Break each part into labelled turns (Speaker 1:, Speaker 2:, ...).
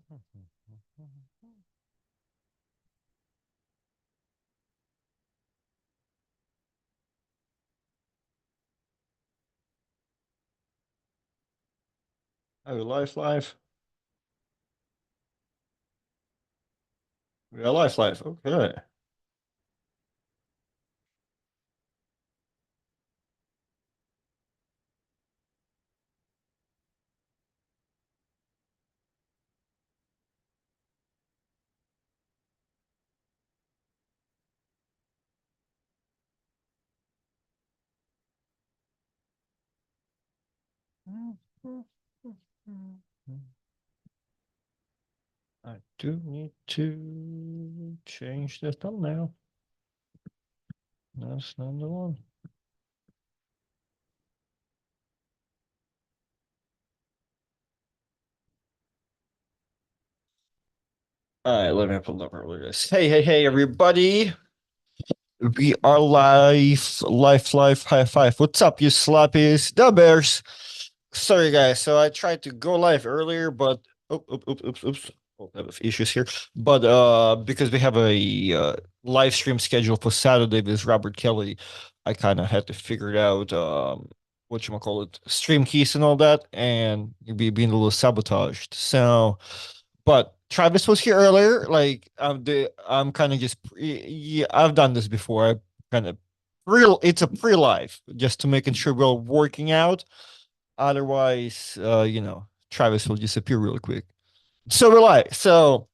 Speaker 1: Oh, live. Yeah, live. Okay. I do need to change the thumbnail. That's not the one. All right, let me pull up earlier. Hey, everybody. We are live, high five. What's up, you slappies? The Bears. Sorry, guys. So I tried to go live earlier, but oops. Oh, I have issues here. But because we have a live stream scheduled for Saturday with Robert Kelly, I kind of had to figure it out. What you call it, stream keys and all that, and you'd be being a little sabotaged. So but Travis was here earlier. Like I'm kind of just yeah, I've done this before. I kind of real it's a pre-live just to making sure we're all working out. Otherwise, Travis will disappear real quick. So we're live. So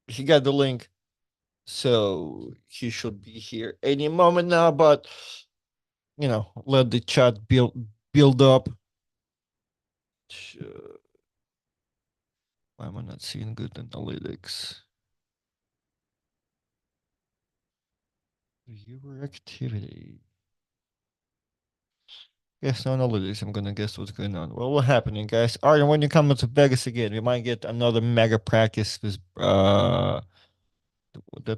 Speaker 1: he got the link. So he should be here any moment now, but let the chat build up. Why am I not seeing good analytics? Viewer activity. Yes, no analytics. I'm gonna guess what's going on. Well, what's happening, guys? All right, when you come to Vegas again, we might get another mega practice with that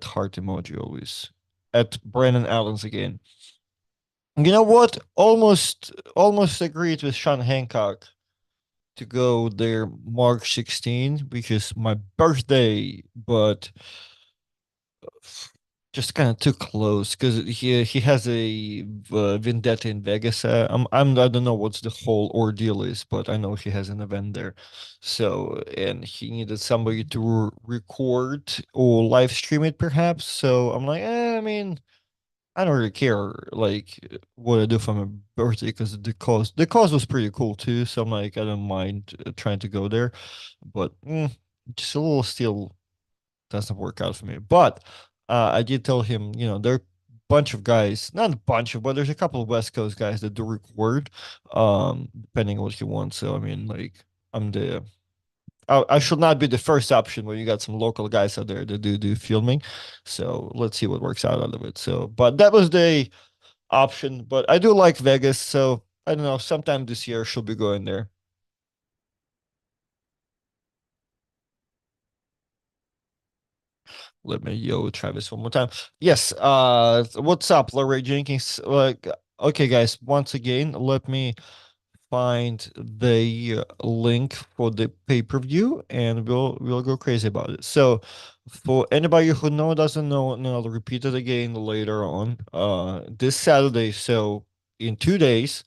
Speaker 1: heart emoji always at Brandon Allen's again. You know what? Almost agreed with Sean Hancock to go there March 16, which is my birthday, but just kind of too close because he has a vendetta in Vegas. I don't know what's the whole ordeal is, but I know he has an event there. So and he needed somebody to record or live stream it, perhaps. So I'm like, I mean, I don't really care like what I do for my birthday because the cause was pretty cool too. So I'm like, I don't mind trying to go there, but just a little still doesn't work out for me. But I did tell him, there are a bunch of guys, not a bunch of, but there's a couple of West Coast guys that do record, depending on what he wants. So I mean, like, I'm the I should not be the first option when you got some local guys out there that do filming. So let's see what works out of it. So, but that was the option. But I do like Vegas, so I don't know. Sometime this year she'll be going there. Let me Travis one more time. Yes. What's up, Larry Jenkins? Like, okay, guys. Once again, let me find the link for the pay-per-view, and we'll go crazy about it. So, for anybody who doesn't know, and I'll repeat it again later on. This Saturday, so in 2 days,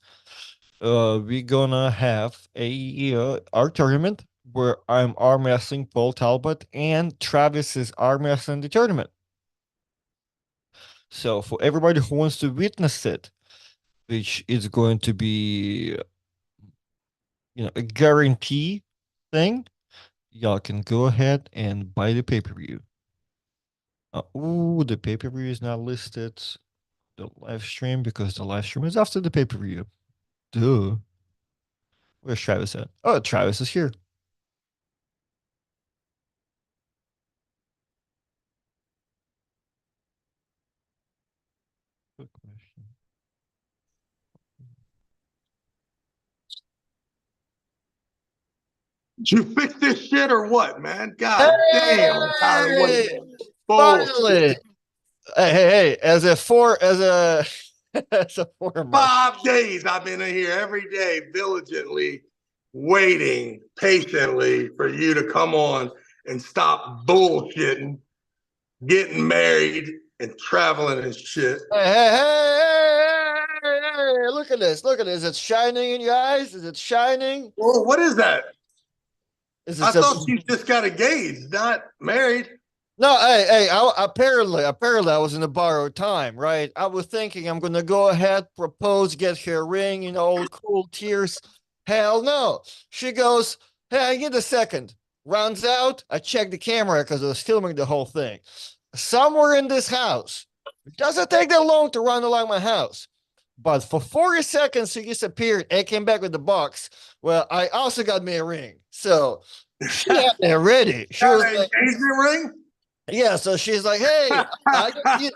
Speaker 1: we're gonna have a our tournament where I'm arm wrestling Paul Talbot and Travis is arm wrestling the tournament. So for everybody who wants to witness it, which is going to be a guarantee thing, y'all can go ahead and buy the pay-per-view. The pay-per-view is not listed. The live stream because the live stream is after the pay-per-view. Duh. Where's Travis at? Oh, Travis is here. Good question.
Speaker 2: Did you fix this shit or what, man? God damn, I'm tired of
Speaker 1: Hey,
Speaker 2: waiting. Bullshit.
Speaker 1: finally. Hey, as a as a former.
Speaker 2: 5 days I've been in here every day diligently waiting patiently for you to come on and stop bullshitting, getting married and traveling and shit.
Speaker 1: Hey, look at this. Look at this. Is it shining in your eyes? Is it shining?
Speaker 2: Well, what is that?
Speaker 1: Is
Speaker 2: I
Speaker 1: it
Speaker 2: thought you just got engaged, not married.
Speaker 1: No, apparently I was in a borrowed time, right? I was thinking I'm gonna go ahead, propose, get her ring, all cool tears. Hell no. She goes, hey, I need a second. Runs out. I check the camera because I was filming the whole thing. Somewhere in this house. It doesn't take that long to run along my house. But for 40 seconds, she disappeared and came back with the box. Well, I also got me a ring. So she had it ready. She
Speaker 2: Got
Speaker 1: was
Speaker 2: an
Speaker 1: like,
Speaker 2: engagement ring?
Speaker 1: yeah, so she's like, "Hey, I guess you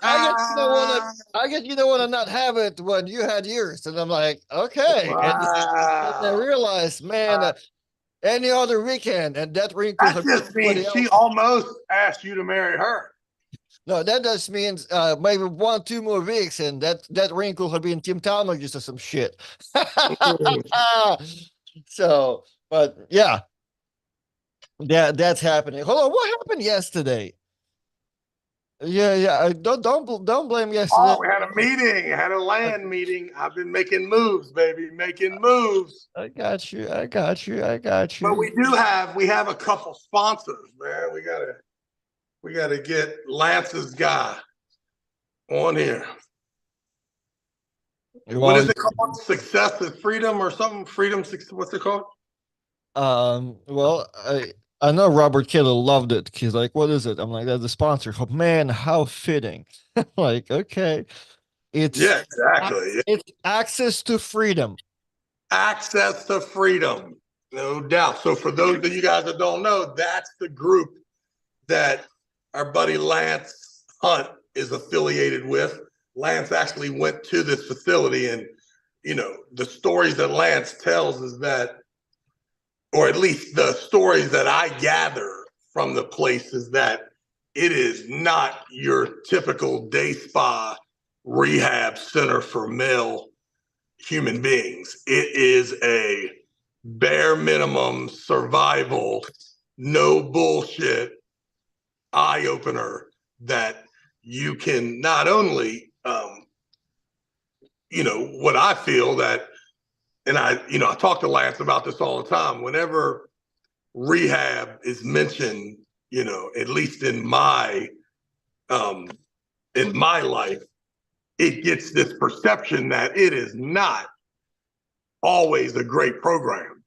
Speaker 1: don't want to not have it when you had yours," and I'm like, "Okay." And I
Speaker 2: Wow.
Speaker 1: realized, man, any other weekend, and that ring could
Speaker 2: That
Speaker 1: have been
Speaker 2: just
Speaker 1: somebody
Speaker 2: means she
Speaker 1: else.
Speaker 2: almost asked you to marry her.
Speaker 1: No, that just means maybe 1, 2 more weeks, and that ring could have been Tim Talmadge or some shit. So, but yeah, that's happening. Hold on, what happened yesterday? Yeah. Don't blame yesterday.
Speaker 2: Oh, we had a meeting, had a land meeting. I've been making moves, baby, making moves.
Speaker 1: I got you. I got you. I got
Speaker 2: But
Speaker 1: you.
Speaker 2: we have a couple sponsors, man. We gotta get Lance's guy on here. What
Speaker 1: Well,
Speaker 2: is it called? Success is freedom or something? Freedom, what's it called?
Speaker 1: I know Robert Kittle loved it. He's like, "What is it?" I'm like, "That's the sponsor." Oh, man, how fitting! Like, okay, it's
Speaker 2: Yeah, exactly.
Speaker 1: it's access to freedom.
Speaker 2: Access to freedom, no doubt. So for those of you guys that don't know, that's the group that our buddy Lance Hunt is affiliated with. Lance actually went to this facility, and the stories that Lance tells is that, or at least the stories that I gather from the place, is that it is not your typical day spa rehab center for male human beings. It is a bare minimum survival, no bullshit eye opener that you can not only, what I feel that, and I talk to Lance about this all the time. Whenever rehab is mentioned, at least um, in my life, it gets this perception that it is not always a great program,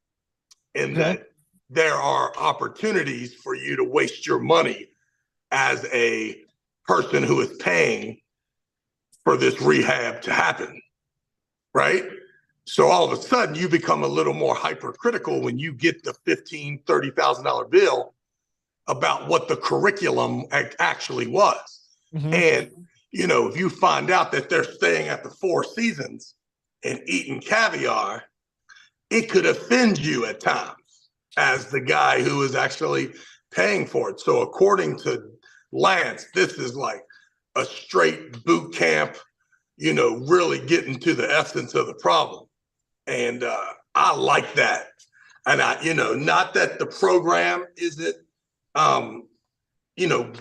Speaker 2: and
Speaker 1: Okay.
Speaker 2: that there are opportunities for you to waste your money as a person who is paying for this rehab to happen, right? So all of a sudden you become a little more hypercritical when you get the $15,000, $30,000 bill about what the curriculum actually was.
Speaker 1: Mm-hmm.
Speaker 2: And, if you find out that they're staying at the Four Seasons and eating caviar, it could offend you at times as the guy who is actually paying for it. So according to Lance, this is like a straight boot camp, really getting to the essence of the problem. And I like that. And not that the program isn't,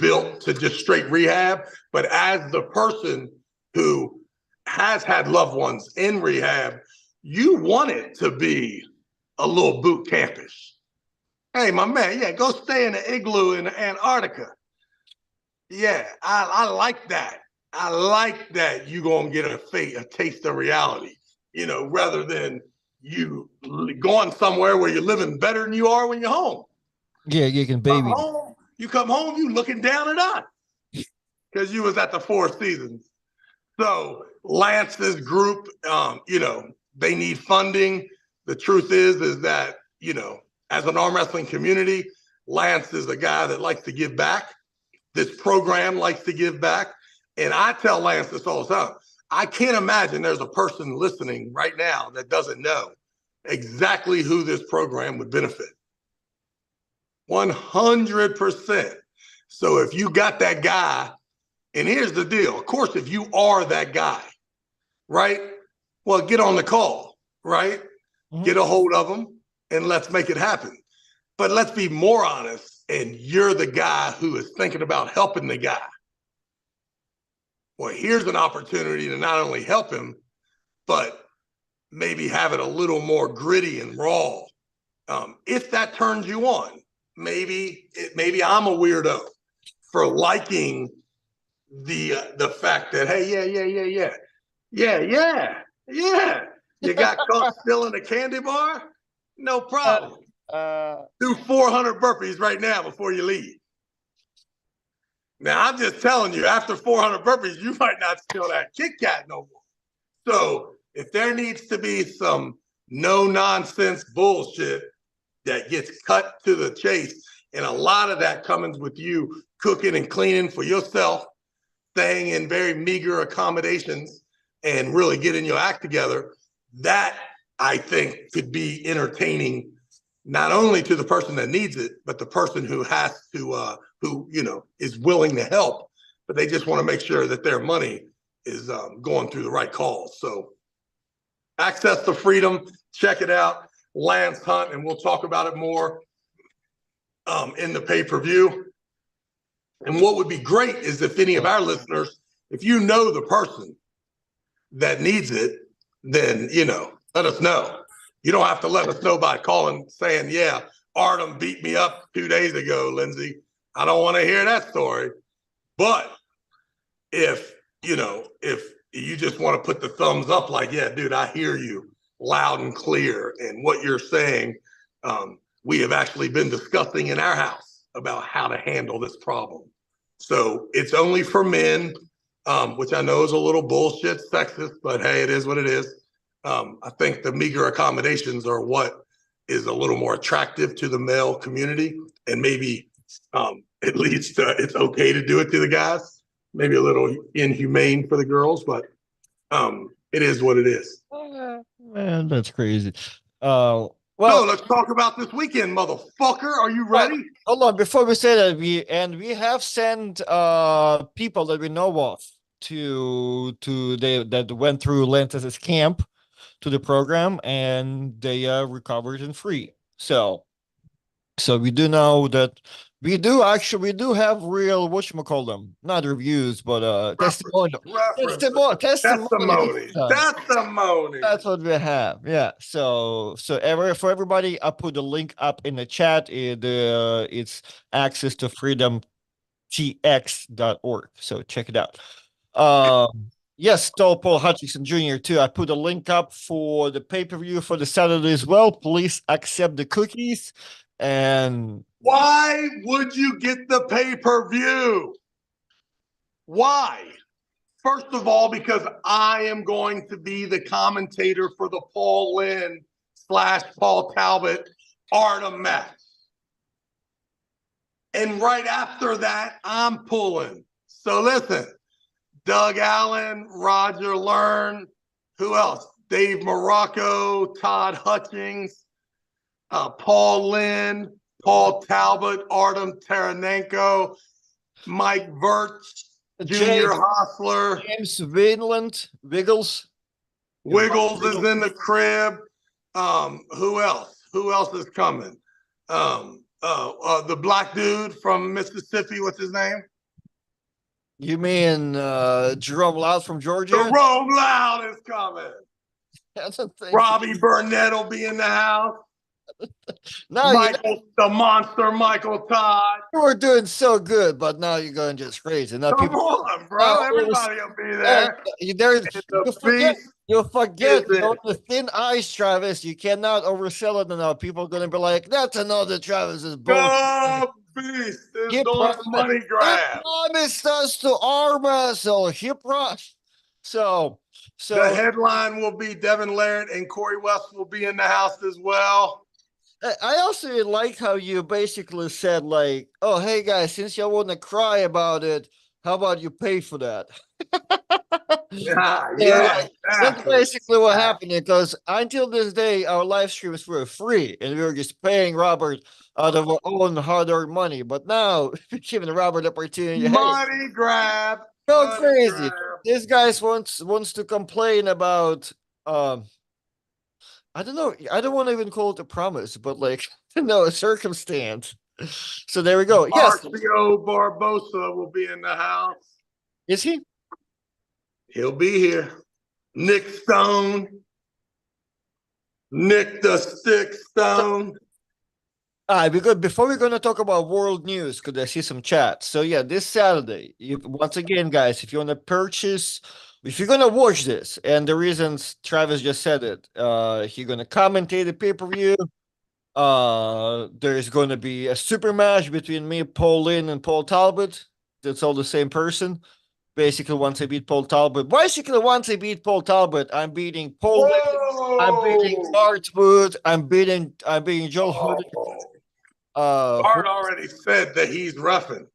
Speaker 2: built to just straight rehab, but as the person who has had loved ones in rehab, you want it to be a little boot campish. Hey, my man, yeah, go stay in the igloo in Antarctica. Yeah, I like that. I like that you gonna get a taste of reality, rather than you going somewhere where you're living better than you are when you're home.
Speaker 1: Yeah, you can baby.
Speaker 2: You come home, you looking down at us because you was at the Four Seasons. So Lance's group, they need funding. The truth is that, as an arm wrestling community, Lance is a guy that likes to give back. This program likes to give back. And I tell Lance this all the time. I can't imagine there's a person listening right now that doesn't know exactly who this program would benefit. 100%. So if you got that guy, and here's the deal, of course, if you are that guy, right? Well, get on the call, right?
Speaker 1: Mm-hmm.
Speaker 2: Get a hold of them and let's make it happen. But let's be more honest, and you're the guy who is thinking about helping the guy. Well, here's an opportunity to not only help him, but maybe have it a little more gritty and raw. If that turns you on, maybe I'm a weirdo for liking the fact that, hey, yeah, you got caught stealing a candy bar, no problem. Do 400 burpees right now before you leave. Now I'm just telling you, after 400 burpees, you might not steal that Kit Kat no more. So if there needs to be some no nonsense bullshit that gets cut to the chase, and a lot of that comes with you cooking and cleaning for yourself, staying in very meager accommodations, and really getting your act together, that I think could be entertaining, not only to the person that needs it, but the person who has to, who, you know, is willing to help, but they just want to make sure that their money is going through the right calls. So Access to Freedom, check it out, Lance Hunt, and we'll talk about it more in the pay-per-view. And what would be great is if any of our listeners, if you know the person that needs it, then, you know, let us know. You don't have to let us know by calling saying, yeah, Artem beat me up 2 days ago, Lindsay. I don't want to hear that story. But if, you know, if you just want to put the thumbs up like, yeah, dude, I hear you loud and clear. And what you're saying, we have actually been discussing in our house about how to handle this problem. So it's only for men, which I know is a little bullshit sexist, but hey, it is what it is. I think the meager accommodations are what is a little more attractive to the male community, and maybe it leads to it's okay to do it to the guys. Maybe a little inhumane for the girls, but it is what it is.
Speaker 1: Man, that's crazy.
Speaker 2: So
Speaker 1: Well,
Speaker 2: let's talk about this weekend, motherfucker. Are you ready?
Speaker 1: hold on, before we say that, we have sent people that we know of to they that went through Lantis's camp to the program, and they recovered and free. So we do know that we do have real whatchamacallit, not reviews, but testimonial. Testimony.
Speaker 2: Testimony.
Speaker 1: That's what we have. Yeah. So for everybody, I put the link up in the chat. It's access to freedomtx.org. So check it out. Yes, told Paul Hutchinson Jr. too. I put a link up for the pay-per-view for the Saturday as well. Please accept the cookies. And
Speaker 2: why would you get the pay-per-view? Why? First of all, because I am going to be the commentator for the Paul Lynn / Paul Talbot Artem match. And right after that, I'm pulling. So listen, Doug Allen, Roger Learn, who else? Dave Morocco, Todd Hutchings, Paul Lynn, Paul Talbot, Artem Taranenko, Mike Verts, Junior Hostler,
Speaker 1: James Wiggles.
Speaker 2: Wiggles is in the crib. Who else? Who else is coming? The black dude from Mississippi. What's his name?
Speaker 1: You mean Jerome Loud from Georgia?
Speaker 2: Jerome Loud is coming.
Speaker 1: That's a thing.
Speaker 2: Robbie Burnett will be in the house.
Speaker 1: No,
Speaker 2: Michael, the monster, Michael Todd.
Speaker 1: You were doing so good, but now you're going just crazy. Now
Speaker 2: Come on, bro. Everybody will be there.
Speaker 1: You forget you're the thin ice, Travis. You cannot oversell it now. People are going to be like, that's another Travis's bullshit.
Speaker 2: Beast is doing money grab.
Speaker 1: Promised us to arm us, so So
Speaker 2: the headline will be Devin Laird and Corey West will be in the house as well.
Speaker 1: I also like how you basically said, like, oh, hey guys, since y'all want to cry about it, how about you pay for that?
Speaker 2: Yeah,
Speaker 1: exactly. That's basically what happened, because until this day, our live streams were free and we were just paying Robert out of our own hard-earned money. But now, giving Robert the opportunity,
Speaker 2: money grab.
Speaker 1: Go crazy. This guy wants to complain about I don't know. I don't want to even call it a promise, but like, no, a circumstance. So there we go. Yes.
Speaker 2: Marcio Barbosa will be in the house.
Speaker 1: Is he?
Speaker 2: He'll be here. Nick Stone. Nick the Stick
Speaker 1: So,
Speaker 2: Stone.
Speaker 1: all right, because before we're gonna talk about world news, because I see some chat. So yeah, this Saturday, once again, guys, if you want to purchase, if you're gonna watch this, and the reasons Travis just said it, he's gonna commentate the pay-per-view. There's gonna be a super match between me, Paul Lynn, and Paul Talbot. That's all the same person. Basically, once I beat Paul Talbot, basically once I beat Paul Talbot, I'm beating Paul Lynn. I'm beating
Speaker 2: Whoa!
Speaker 1: Art Wood. I'm beating Joel Hood.
Speaker 2: Oh.
Speaker 1: Uh,
Speaker 2: Bart already said that he's roughing.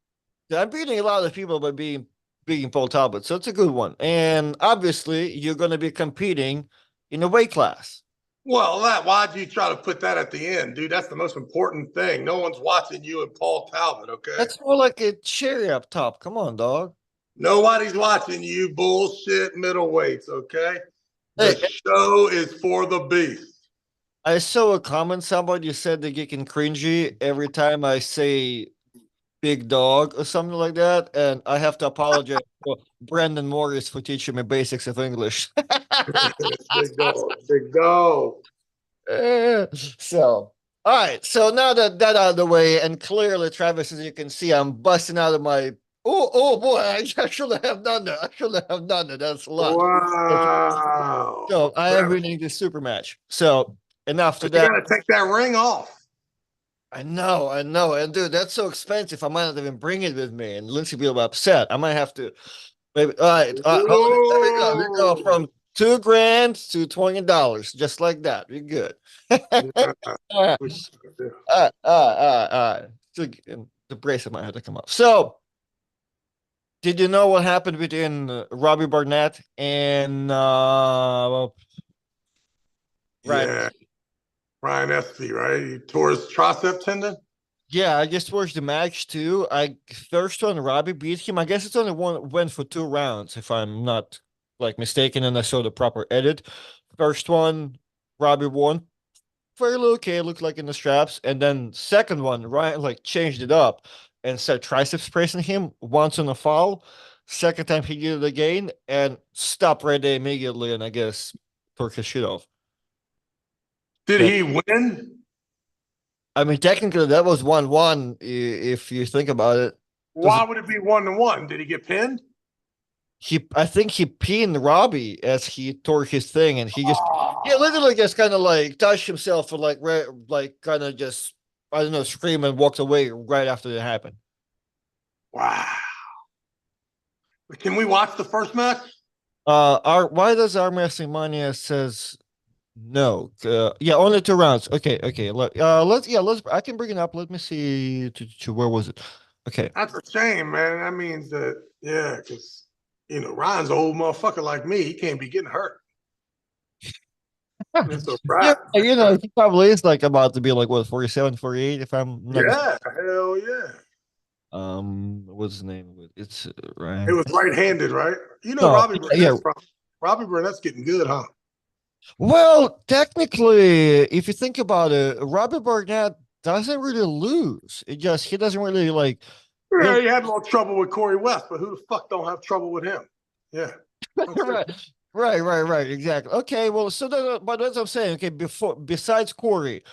Speaker 1: I'm beating a lot of people by beating Paul Talbot, so it's a good one. And obviously, you're going to be competing in a weight class.
Speaker 2: Well, why'd you try to put that at the end, dude? That's the most important thing. No one's watching you and Paul Talbot, okay?
Speaker 1: That's more like a cherry up top. Come on, dog.
Speaker 2: Nobody's watching you, bullshit middleweights, okay? The
Speaker 1: Hey,
Speaker 2: show is for the beast.
Speaker 1: I saw a comment. Somebody said they get cringy every time I say big dog or something like that, and I have to apologize to Brandon Morris for teaching me basics of English.
Speaker 2: Big dog, big dog.
Speaker 1: So, all right. So now that out of the way, and clearly, Travis, as you can see, I'm busting out of my. Oh boy! I shouldn't have done that. I shouldn't have done that. That's a lot.
Speaker 2: Wow.
Speaker 1: So I am winning this super match. So, and after
Speaker 2: But you
Speaker 1: that,
Speaker 2: got to take that ring off.
Speaker 1: I know, and dude, that's so expensive. I might not even bring it with me, and Lindsay will be upset. I might have to. Maybe. All right. There we go. We go
Speaker 2: Whoa.
Speaker 1: from $2,000 to $20, just like that. We're good.
Speaker 2: Yeah.
Speaker 1: All right. So, the bracelet might have to come up. So, did you know what happened between Robbie Barnett and Ryan?
Speaker 2: Yeah. Ryan Espy, right? He tore his tricep tendon.
Speaker 1: Yeah, I just watched the match too. I first one Robbie beat him. I guess it's only one went for 2 rounds, if I'm not like mistaken, and I saw the proper edit. First one, Robbie won fairly okay, looked like in the straps. And then second one, Ryan like changed it up and started triceps pressing him once on a foul. Second time he did it again and stopped right there immediately, and I guess took his shit off.
Speaker 2: Did
Speaker 1: So,
Speaker 2: he win?
Speaker 1: I mean, technically that was 1-1 if you think about it.
Speaker 2: Why would it be 1-1? Did he get pinned?
Speaker 1: I think he pinned Robbie as he tore his thing, and he just yeah,
Speaker 2: Oh,
Speaker 1: literally just kind of like touched himself and like kind of just I don't know, scream and walked away right after it happened.
Speaker 2: wow. Can we watch the first match?
Speaker 1: Our why does our Wrestling Mania says no? Yeah, only 2 rounds. Okay. Let's. I can bring it up. Let me see. To where was it? Okay.
Speaker 2: That's a shame, man. That means that, yeah, because, Ryan's an old motherfucker like me. He can't be getting hurt. It's a
Speaker 1: Yeah,
Speaker 2: wrap.
Speaker 1: he probably is like about to be like what 47, 48 if I'm not
Speaker 2: Yeah, hell yeah.
Speaker 1: what's his name? It's
Speaker 2: It
Speaker 1: Ryan.
Speaker 2: was right-handed, right?
Speaker 1: No,
Speaker 2: Robbie
Speaker 1: yeah.
Speaker 2: Burnett's Robbie Burnett's getting good, huh?
Speaker 1: Well, technically, if you think about it, Robert Barnett doesn't really lose. It just he doesn't really like
Speaker 2: Yeah,
Speaker 1: he'll
Speaker 2: he had a little trouble with Corey West, but who the fuck don't have trouble with him? Yeah, that's it.
Speaker 1: right, right, exactly. Okay, well, so then, but that's what I'm saying. Okay, besides Corey,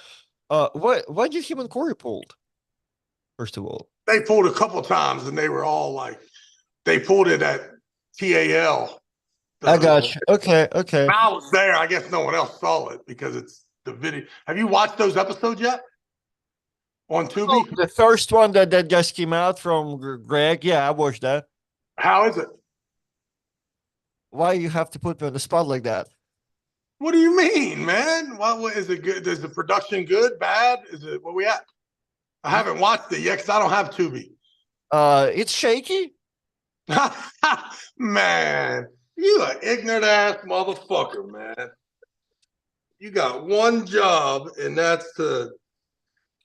Speaker 1: what did him and Corey pulled? First of all,
Speaker 2: They pulled a couple times, and they were all like, they pulled it at TAL.
Speaker 1: I got you. Okay.
Speaker 2: I was there. I guess no one else saw it because it's the video. Have you watched those episodes yet on
Speaker 1: Oh,
Speaker 2: Tubi?
Speaker 1: the first one that just came out from Greg. Yeah, I watched that.
Speaker 2: How is it?
Speaker 1: Why you have to put me on the spot like that?
Speaker 2: What do you mean, man? What is it good? Is the production good, bad? Is it where we at? I haven't watched it yet because I don't have Tubi.
Speaker 1: It's shaky.
Speaker 2: Man, you an ignorant ass motherfucker, man. You got one job, and that's to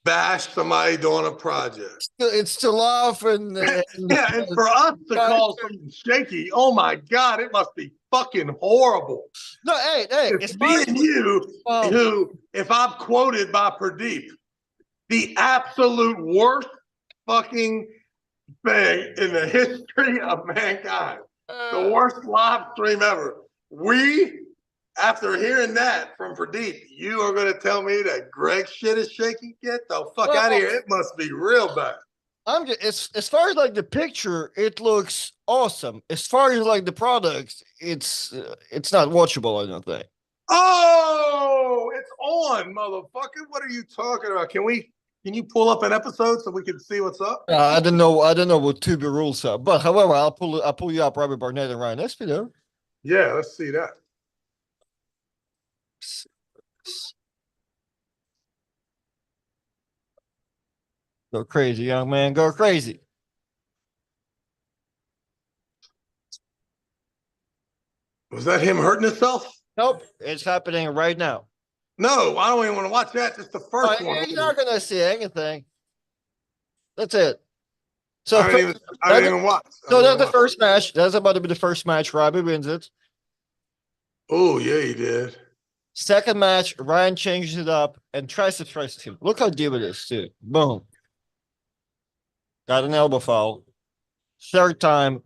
Speaker 2: bash somebody doing a project.
Speaker 1: It's to laugh
Speaker 2: Yeah, and for us to call something shaky, oh my God, it must be fucking horrible.
Speaker 1: no, hey,
Speaker 2: It's
Speaker 1: as far
Speaker 2: me
Speaker 1: as
Speaker 2: and you
Speaker 1: um,
Speaker 2: who, if I'm quoted by Pradeep, the absolute worst fucking thing in the history of mankind, the worst live stream ever. After hearing that from Pradeep, you are going to tell me that Greg's shit is shaky? Get the fuck out of here. It must be real bad.
Speaker 1: I'm just as far as like the picture, it looks awesome. As far as like the product, it's not watchable. I don't think.
Speaker 2: Oh, it's on, motherfucker. What are you talking about? Can you pull up an episode so we can see what's up?
Speaker 1: I don't know. I don't know what Tubi rules are, but however, I'll pull you up Robbie Barnett and Ryan Esposito.
Speaker 2: Yeah, let's see that.
Speaker 1: Go crazy, young man. Go crazy.
Speaker 2: Was that him hurting himself?
Speaker 1: Nope, it's happening right now.
Speaker 2: No, I don't even want to watch that. Just the first one.
Speaker 1: You're not gonna see anything. That's it. So
Speaker 2: I didn't even watch.
Speaker 1: So that's the first match. That's about to be the first match. Robbie wins it.
Speaker 2: Oh yeah, he did.
Speaker 1: Second match, Ryan changes it up and tries to press him. Look how deep it is, too. Boom. Got an elbow foul. Third time.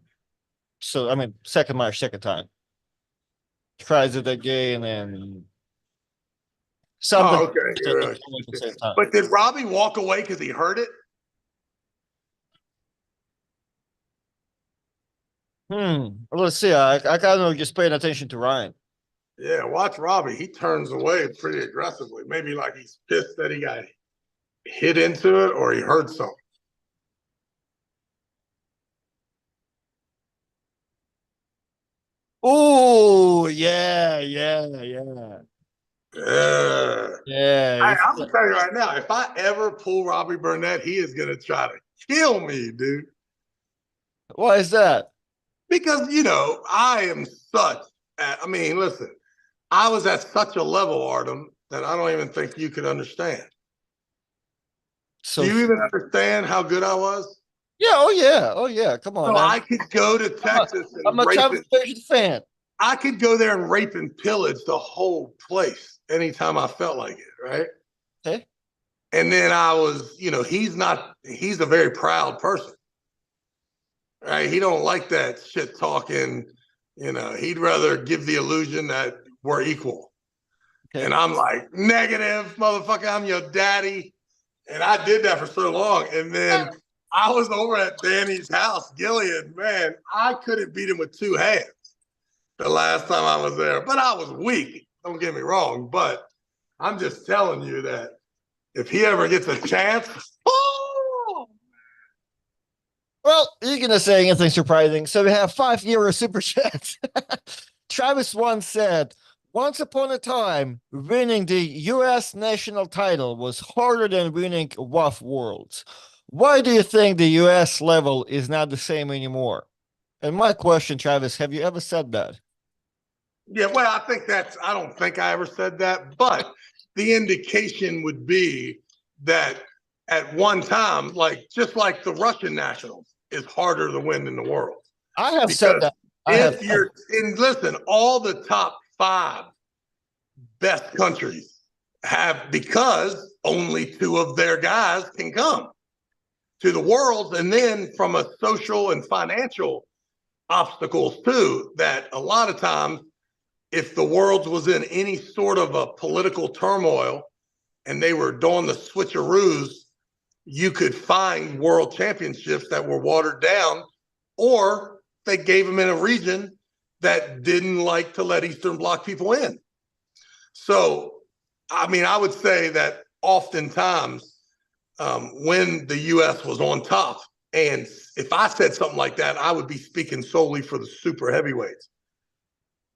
Speaker 1: So, I mean, second match, second time. Tries it again and something.
Speaker 2: Oh, okay. Right. But did Robbie walk away because he heard it?
Speaker 1: Let's see. I kind of just paying attention to Ryan.
Speaker 2: Yeah, watch Robbie. He turns away pretty aggressively. Maybe like he's pissed that he got hit into it or he heard something.
Speaker 1: Oh, yeah.
Speaker 2: Yeah. I'm gonna tell you right now, if I ever pull Robbie Burnett, he is gonna try to kill me, dude.
Speaker 1: Why is that?
Speaker 2: Because I am listen, I was at such a level, Artem, that I don't even think you could understand. So do you even understand how good I was?
Speaker 1: Yeah, oh yeah. Come on.
Speaker 2: So I could go to Texas
Speaker 1: I'm a Travis fan.
Speaker 2: I could go there and rape and pillage the whole place anytime I felt like it, right?
Speaker 1: Okay.
Speaker 2: And then I was, he's a very proud person. Right? He don't like that shit talking, he'd rather give the illusion that we're equal. Okay. And I'm like, negative, motherfucker, I'm your daddy. And I did that for so long. And then I was over at Danny's house, Gillian, man, I couldn't beat him with two hands the last time I was there. But I was weak, don't get me wrong. But I'm just telling you that if he ever gets a chance,
Speaker 1: well, you're going to say anything surprising. So we have €5 super chats. Travis once said, once upon a time, winning the U.S. national title was harder than winning WAF Worlds. Why do you think the U.S. level is not the same anymore? And my question, Travis, have you ever said that?
Speaker 2: Yeah, well, I don't think I ever said that, but the indication would be that at one time, just like the Russian nationals is harder to win in the world.
Speaker 1: I have said that.
Speaker 2: Listen, all the top 5 best countries have, because only 2 of their guys can come to the Worlds. And then from a social and financial obstacles too, that a lot of times, if the Worlds was in any sort of a political turmoil and they were doing the switcheroos, you could find world championships that were watered down, or they gave them in a region that didn't like to let Eastern Bloc people in. So, I would say that oftentimes when the U.S. was on top, and if I said something like that, I would be speaking solely for the super heavyweights.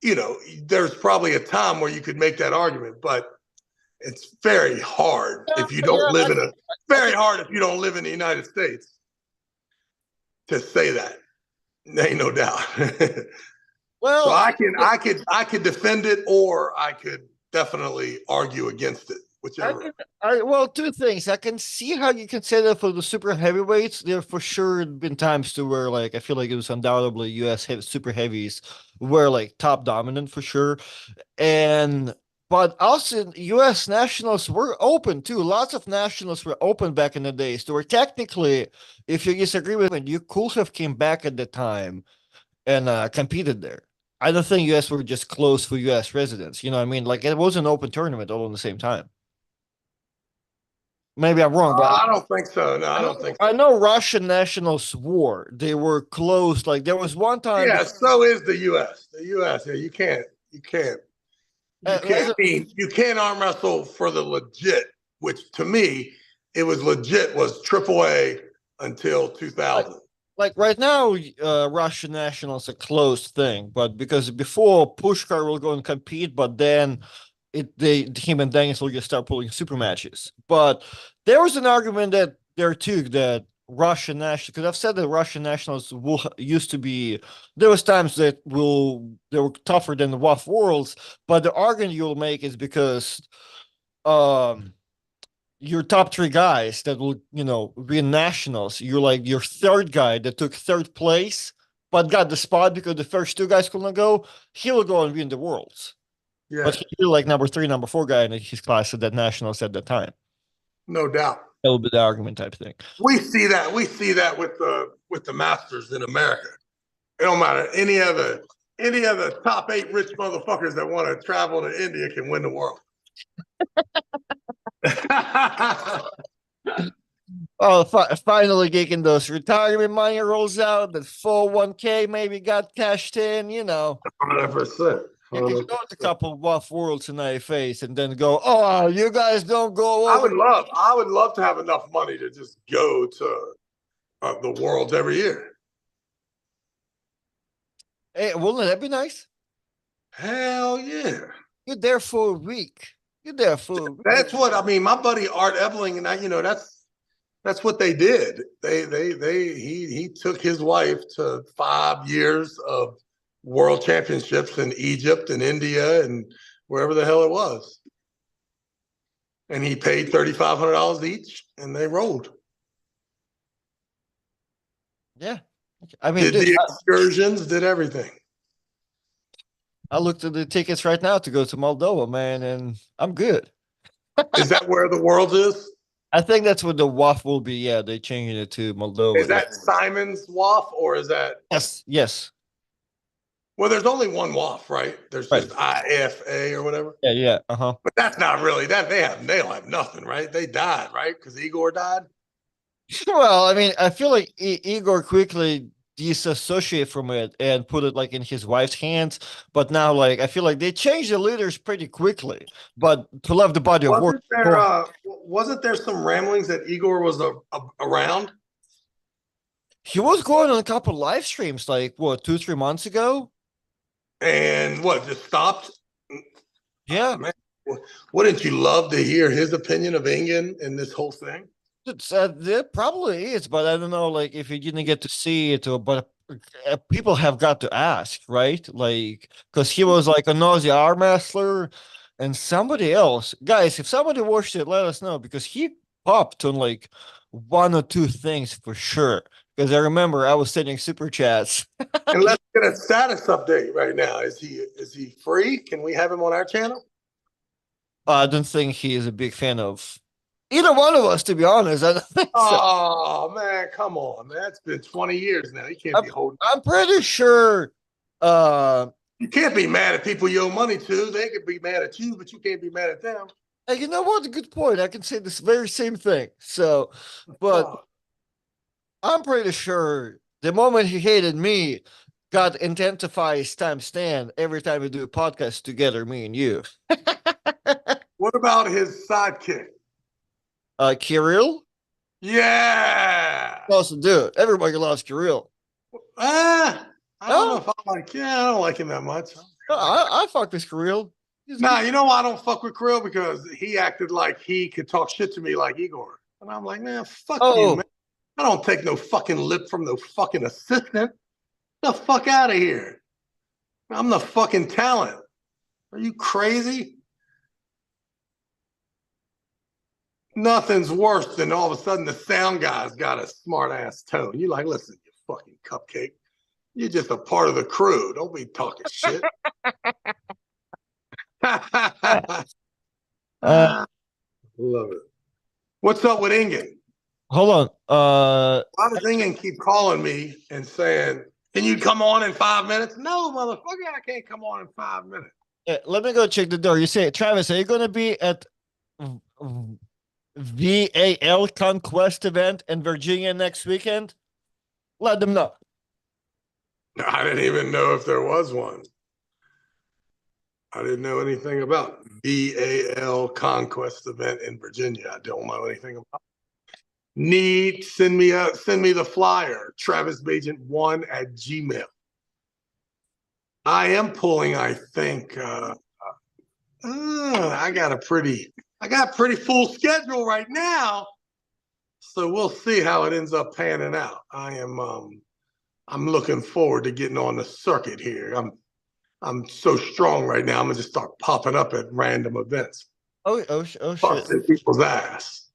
Speaker 2: There's probably a time where you could make that argument, but it's very hard if you don't live if you don't live in the United States to say that. There ain't no doubt. Well, so I could defend it, or I could definitely argue against it.
Speaker 1: I
Speaker 2: whichever.
Speaker 1: can, well, two things. I can see how you can say that for the super heavyweights. There for sure been times to where like I feel like it was undoubtedly U.S. Super heavies were like top dominant for sure, and but also U.S. nationals were open too. Lots of nationals were open back in the days. They were technically, if you disagree with me, you could have came back at the time and competed there. I don't think U.S. were just closed for U.S. residents. You know what I mean? Like it was an open tournament all at the same time. Maybe I'm wrong, but
Speaker 2: I don't think so. No, I don't think so.
Speaker 1: I know Russian nationals were. They were closed. Like there was one time
Speaker 2: Yeah,
Speaker 1: because
Speaker 2: so is the U.S. The U.S. Yeah,
Speaker 1: as
Speaker 2: you can't arm wrestle for the legit, which to me, it was legit was AAA until
Speaker 1: like
Speaker 2: 2000.
Speaker 1: like right now, Russian nationals a closed thing. But because before Pushkar will go and compete, but then him and Daniels will just start pulling super matches. But there was an argument that there too that Russian national because I've said that Russian nationals will used to be there was times that will they were tougher than the WAF Worlds, but the argument you'll make is because um your top three guys that will be nationals, you're like your third guy that took third place but got the spot because the first two guys couldn't go, he will go and win the worlds. But
Speaker 2: Yeah,
Speaker 1: he's still like number three, number four guy in his class at that nationals at that time.
Speaker 2: no doubt.
Speaker 1: That would be the argument type thing.
Speaker 2: We see that. We see that with the Masters in America. It don't matter. Any of the top 8 rich motherfuckers that want to travel to India can win the world.
Speaker 1: Oh, finally getting those retirement money rolls out. That 401k maybe got cashed in.
Speaker 2: 100%.
Speaker 1: You can go
Speaker 2: 100%.
Speaker 1: to a couple of Waff Worlds in face and then go, oh, you guys don't go over.
Speaker 2: I would love to have enough money to just go to the worlds every year.
Speaker 1: Hey, wouldn't that be nice?
Speaker 2: Hell yeah.
Speaker 1: You're there for a week. You're there for a week.
Speaker 2: That's what I mean. My buddy Art Ebeling and I, that's what they did. He took his wife to 5 years of world championships in Egypt and India and wherever the hell it was. And he paid $3,500 each and they rolled.
Speaker 1: Yeah. I mean,
Speaker 2: Did
Speaker 1: dude,
Speaker 2: the excursions, did everything.
Speaker 1: I looked at the tickets right now to go to Moldova, man, and I'm good.
Speaker 2: Is that where the world is?
Speaker 1: I think that's what the WAF will be. Yeah, they changed it to Moldova.
Speaker 2: Is that Simon's WAF or is that?
Speaker 1: Yes, yes.
Speaker 2: Well, there's only one WAF, right? There's
Speaker 1: Right.
Speaker 2: just IFA or whatever.
Speaker 1: Yeah, yeah. Uh-huh.
Speaker 2: But that's not really that. They don't have nothing, right? They died, right? Because Igor died.
Speaker 1: Well, I mean, I feel like Igor quickly disassociate from it and put it like in his wife's hands. But now, like, I feel like they changed the leaders pretty quickly. But to love the body of work,
Speaker 2: Wasn't there some ramblings that Igor was around?
Speaker 1: he was going on a couple live streams, like what 2-3 months ago.
Speaker 2: And what just stopped?
Speaker 1: Yeah,
Speaker 2: man, wouldn't you love to hear his opinion of Ingen and this whole thing?
Speaker 1: there probably is, but I don't know, like if you didn't get to see it, or but people have got to ask, right? Like, because he was like a Nazi arm wrestler and somebody else. Guys, if somebody watched it, let us know because he popped on like one or two things for sure. Because I remember I was sending super chats.
Speaker 2: And let's get a status update right now. Is he free? Can we have him on our channel?
Speaker 1: I don't think he is a big fan of either one of us, to be honest. I don't think so.
Speaker 2: Oh man, come on, man. It's been 20 years now. He can't be holding.
Speaker 1: I'm pretty sure
Speaker 2: You can't be mad at people you owe money to. They could be mad at you, but you can't be mad at them.
Speaker 1: you know what? Good point. I can say this very same thing. So, but I'm pretty sure the moment he hated me got intensifies time stand every time we do a podcast together, me and you.
Speaker 2: What about his sidekick?
Speaker 1: Kirill?
Speaker 2: Yeah.
Speaker 1: Also, dude, everybody loves Kirill.
Speaker 2: I don't know if I like. Yeah, I don't like him that much.
Speaker 1: I fuck with Kirill.
Speaker 2: Nah, you know why I don't fuck with Krill? Because he acted like he could talk shit to me like Igor. And I'm like, man, fuck you, man. I don't take no fucking lip from no fucking assistant. Get the fuck out of here. I'm the fucking talent. Are you crazy? Nothing's worse than all of a sudden the sound guy's got a smart ass tone. You're like, listen, you fucking cupcake. You're just a part of the crew. Don't be talking shit.
Speaker 1: Uh,
Speaker 2: Love it. What's up with Ingen?
Speaker 1: hold on.
Speaker 2: Why does Ingen keep calling me and saying, can you come on in 5 minutes? No, motherfucker, I can't come on in 5 minutes.
Speaker 1: Let me go check the door. You say, Travis, are you gonna be at VAL Conquest event in Virginia next weekend? Let them know.
Speaker 2: I didn't even know if there was one. I didn't know anything about VAL Conquest event in Virginia. I don't know anything about. Need send me the flyer. Travis Bagent 1 at Gmail. I am pulling. I think I got pretty full schedule right now. So we'll see how it ends up panning out. I'm looking forward to getting on the circuit here. I'm so strong right now. I'm gonna just start popping up at random events,
Speaker 1: Oh shit.
Speaker 2: busting people's ass.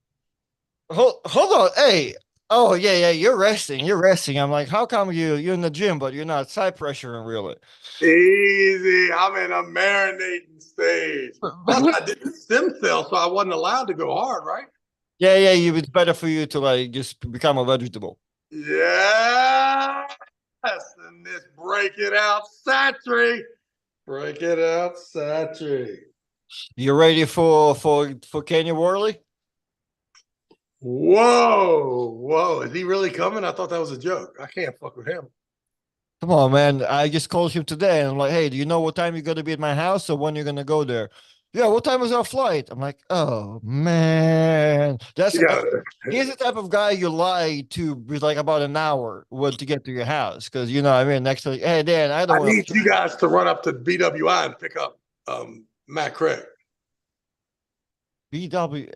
Speaker 1: Hold on. Hey. Oh yeah. You're resting. You're resting. I'm like, how come you're in the gym, but you're not side pressuring really?
Speaker 2: Easy. I'm in a marinating stage. Plus, I did the stem cell, so I wasn't allowed to go hard, right?
Speaker 1: Yeah. It's better for you to like just become a vegetable.
Speaker 2: Yes. And this break it out, Satry. Break it out, Satry.
Speaker 1: You ready for Kenya Worley?
Speaker 2: Whoa. Is he really coming? I thought that was a joke. I can't fuck with him.
Speaker 1: Come on, man. I just called him today and I'm like, hey, do you know what time you're gonna be at my house or when you're gonna go there? Yeah, what time is our flight? I'm like, oh man.
Speaker 2: Yeah.
Speaker 1: He's the type of guy you lie to with like about an hour to get to your house. Cause you know what I mean, next to hey Dan, I don't
Speaker 2: I
Speaker 1: want
Speaker 2: need
Speaker 1: to
Speaker 2: you guys to run up to BWI and pick up Matt Craig.
Speaker 1: BW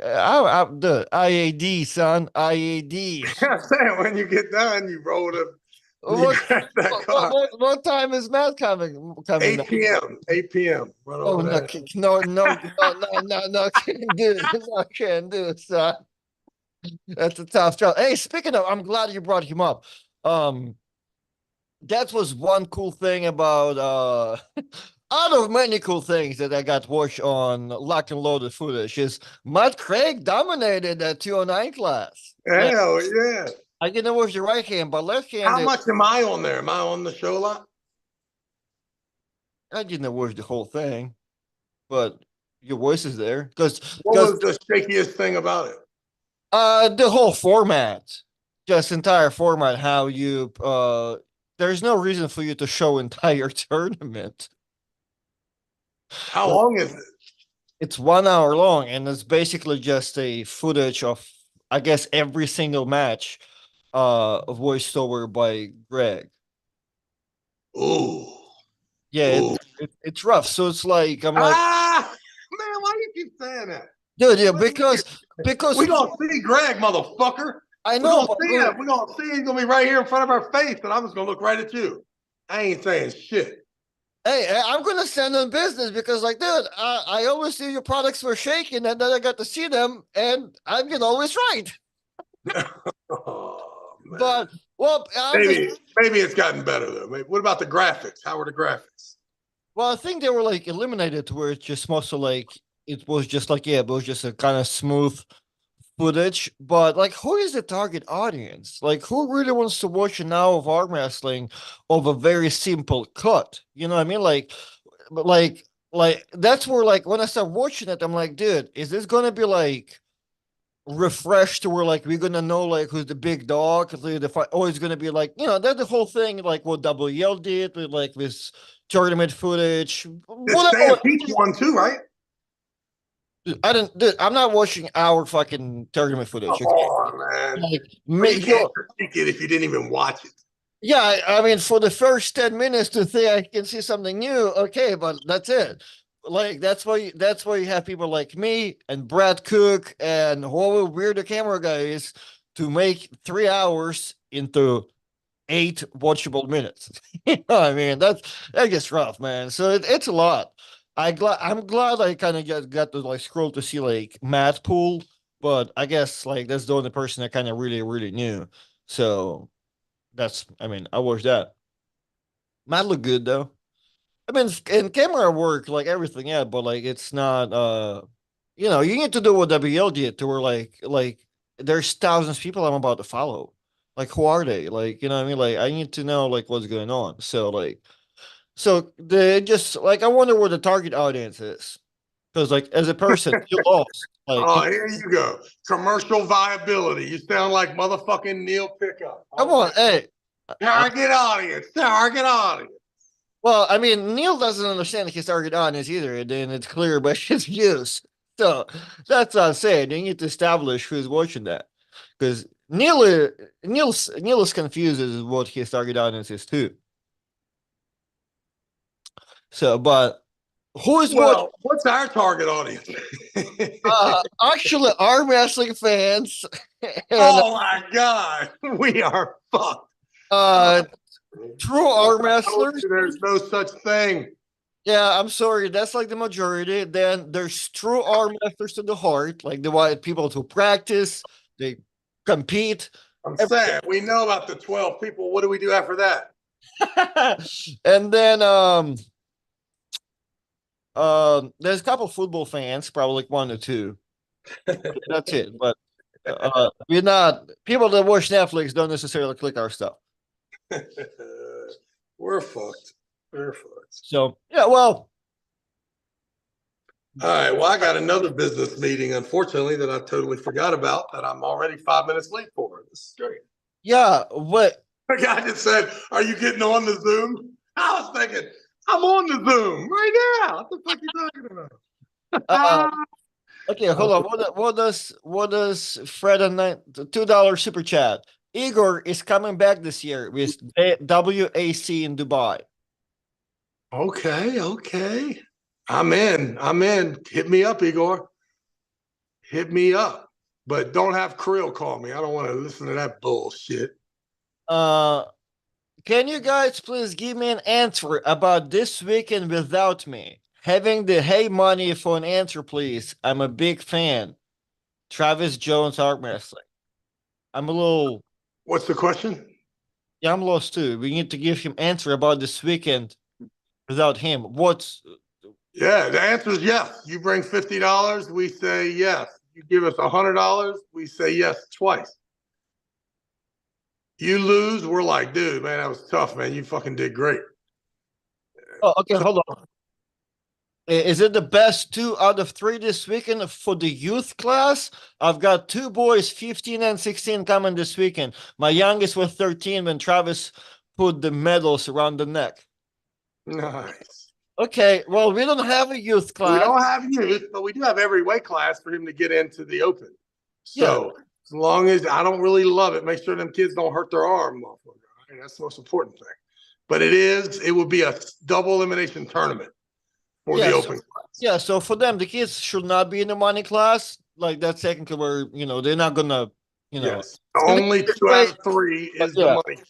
Speaker 1: the IAD, son. IAD.
Speaker 2: I'm saying when you get done, you roll the when you
Speaker 1: What
Speaker 2: grab that car.
Speaker 1: what time is Matt coming
Speaker 2: 8 p.m. 8 p.m. Run
Speaker 1: Oh
Speaker 2: over
Speaker 1: no,
Speaker 2: there.
Speaker 1: no, can't do it. No, can't do it, son. That's a tough job. Hey, speaking of, I'm glad you brought him up. Um, that was one cool thing about out of many cool things that I got watched on Lock and Loaded footage is Matt Craig dominated that 209 class. Like
Speaker 2: Hell yeah.
Speaker 1: I didn't watch the right hand, but left
Speaker 2: How
Speaker 1: handed,
Speaker 2: much am I on there? Am I on the show a lot?
Speaker 1: I didn't watch the whole thing, but your voice is there
Speaker 2: What was the shakiest thing about it?
Speaker 1: the whole format, just entire format, how you there's no reason for you to show entire tournament.
Speaker 2: How long is it?
Speaker 1: It's 1 hour long, and it's basically just a footage of, I guess, every single match, voiced over by Greg.
Speaker 2: Ooh.
Speaker 1: Yeah,
Speaker 2: Ooh.
Speaker 1: it's rough. So it's like I'm like,
Speaker 2: Man, why do you keep saying that?
Speaker 1: dude, yeah,
Speaker 2: Why do you
Speaker 1: because
Speaker 2: We gonna see Greg, motherfucker.
Speaker 1: I
Speaker 2: We're
Speaker 1: know,
Speaker 2: gonna
Speaker 1: but
Speaker 2: see him. We're gonna see he's gonna be right here in front of our face, and I'm just gonna look right at you. I ain't saying shit.
Speaker 1: hey, I'm gonna stand on business because, like, dude, I always see your products were shaking, and then I got to see them, and I'm always right.
Speaker 2: Oh man.
Speaker 1: But well, I'm just
Speaker 2: Maybe it's gotten better though. Maybe, what about the graphics? How were the graphics?
Speaker 1: well, I think they were like eliminated to where it's just mostly like it was just like yeah, it was just a kind of smooth footage. But like, who is the target audience? Like, who really wants to watch an hour of arm wrestling of a very simple cut? You know what I mean? Like, but like that's where like when I start watching it, I'm like, dude, is this gonna be like refreshed to where like we're gonna know like who's the big dog? Or it's gonna be like that's the whole thing like what WL did with like this tournament footage,
Speaker 2: This
Speaker 1: whatever.
Speaker 2: Stampede one too, right?
Speaker 1: I didn't. Dude, I'm not watching our fucking tournament footage.
Speaker 2: Come
Speaker 1: Okay,
Speaker 2: on, man.
Speaker 1: like
Speaker 2: Well, you can't
Speaker 1: you
Speaker 2: critique it if you didn't even watch it.
Speaker 1: yeah. I mean, for the first 10 minutes to think I can see something new, okay, but that's it. Like that's why you have people like me and Brad Cook and whoever weird the camera guy is to make 3 hours into 8 watchable minutes. You know what I mean? That gets rough, man. So it's a lot. I'm glad I kind of got to like scroll to see like Matt Pool. but I guess like that's the only person that kind of really knew. So that's, I mean, I watched that. Might look good though. I mean, in camera work, like everything, yeah, but like it's not. You need to do what WL did to where like there's thousands of people I'm about to follow. Like, who are they? Like, you know what I mean? Like, I need to know like what's going on. So they just like I wonder where the target audience is because like as a person, you lost. Like,
Speaker 2: Oh, here you go. Commercial viability. You sound like motherfucking Neil Pickup.
Speaker 1: come
Speaker 2: All
Speaker 1: on,
Speaker 2: right.
Speaker 1: hey.
Speaker 2: Target audience. Target audience.
Speaker 1: Well, I mean, Neil doesn't understand his target audience either, and then it's clear by his views. So that's what I'm saying. You need to establish who's watching that, because Neil is confused as what his target audience is too. So, but who is what?
Speaker 2: Well, what's our target audience?
Speaker 1: Actually, arm wrestling fans and
Speaker 2: Oh my God. We are fucked. Oh,
Speaker 1: uh, true arm
Speaker 2: I told
Speaker 1: wrestlers.
Speaker 2: you there's no such thing.
Speaker 1: Yeah, I'm sorry. That's like the majority. Then there's true arm wrestlers to the heart, like the white people who practice, they compete.
Speaker 2: I'm saying we know about the 12 people. What do we do after that?
Speaker 1: And then there's a couple football fans, probably like one or two. That's it. But we're not people that watch Netflix don't necessarily click our stuff.
Speaker 2: We're fucked. We're fucked.
Speaker 1: So yeah, well,
Speaker 2: All right. Well, I got another business meeting, unfortunately, that I totally forgot about that I'm already 5 minutes late for. This is great.
Speaker 1: yeah, what
Speaker 2: The guy just said, "Are you getting on the Zoom?" I was thinking, I'm on the Zoom right now. What the fuck are you talking
Speaker 1: uh
Speaker 2: about?
Speaker 1: okay, hold on. What does Fred and $2 super chat? Igor is coming back this year with WAC in Dubai.
Speaker 2: Okay, okay. I'm in. I'm in. Hit me up, Igor. Hit me up. But don't have Krill call me. I don't want to listen to that bullshit.
Speaker 1: Uh, can you guys please give me an answer about this weekend without me? Having the hey money for an answer, please. I'm a big fan. Travis Jones arm wrestling. I'm a little,
Speaker 2: What's the question?
Speaker 1: yeah, I'm lost too. We need to give him answer about this weekend without him. What's
Speaker 2: Yeah, the answer is yes. You bring $50, we say yes. You give us $100, we say yes twice. You lose, we're like, dude, man, that was tough, man. You fucking did great.
Speaker 1: oh, okay, hold on. Is it the best 2 out of 3 this weekend for the youth class? I've got two boys, 15 and 16, coming this weekend. My youngest was 13 when Travis put the medals around the neck.
Speaker 2: Nice.
Speaker 1: Okay, well, we don't have a youth
Speaker 2: We
Speaker 1: class.
Speaker 2: don't have youth, but we do have every weight class for him to get into the open.
Speaker 1: Yeah,
Speaker 2: So as long as I don't really love it, make sure them kids don't hurt their arm. Right? That's the most important thing. But it will be a double elimination tournament for the
Speaker 1: yeah,
Speaker 2: open class.
Speaker 1: yeah. So for them, the kids should not be in the money class. Like that's technically where they're not gonna,
Speaker 2: Yes.
Speaker 1: it's gonna
Speaker 2: Only
Speaker 1: be
Speaker 2: two out
Speaker 1: great,
Speaker 2: of three
Speaker 1: but
Speaker 2: is the
Speaker 1: yeah,
Speaker 2: money.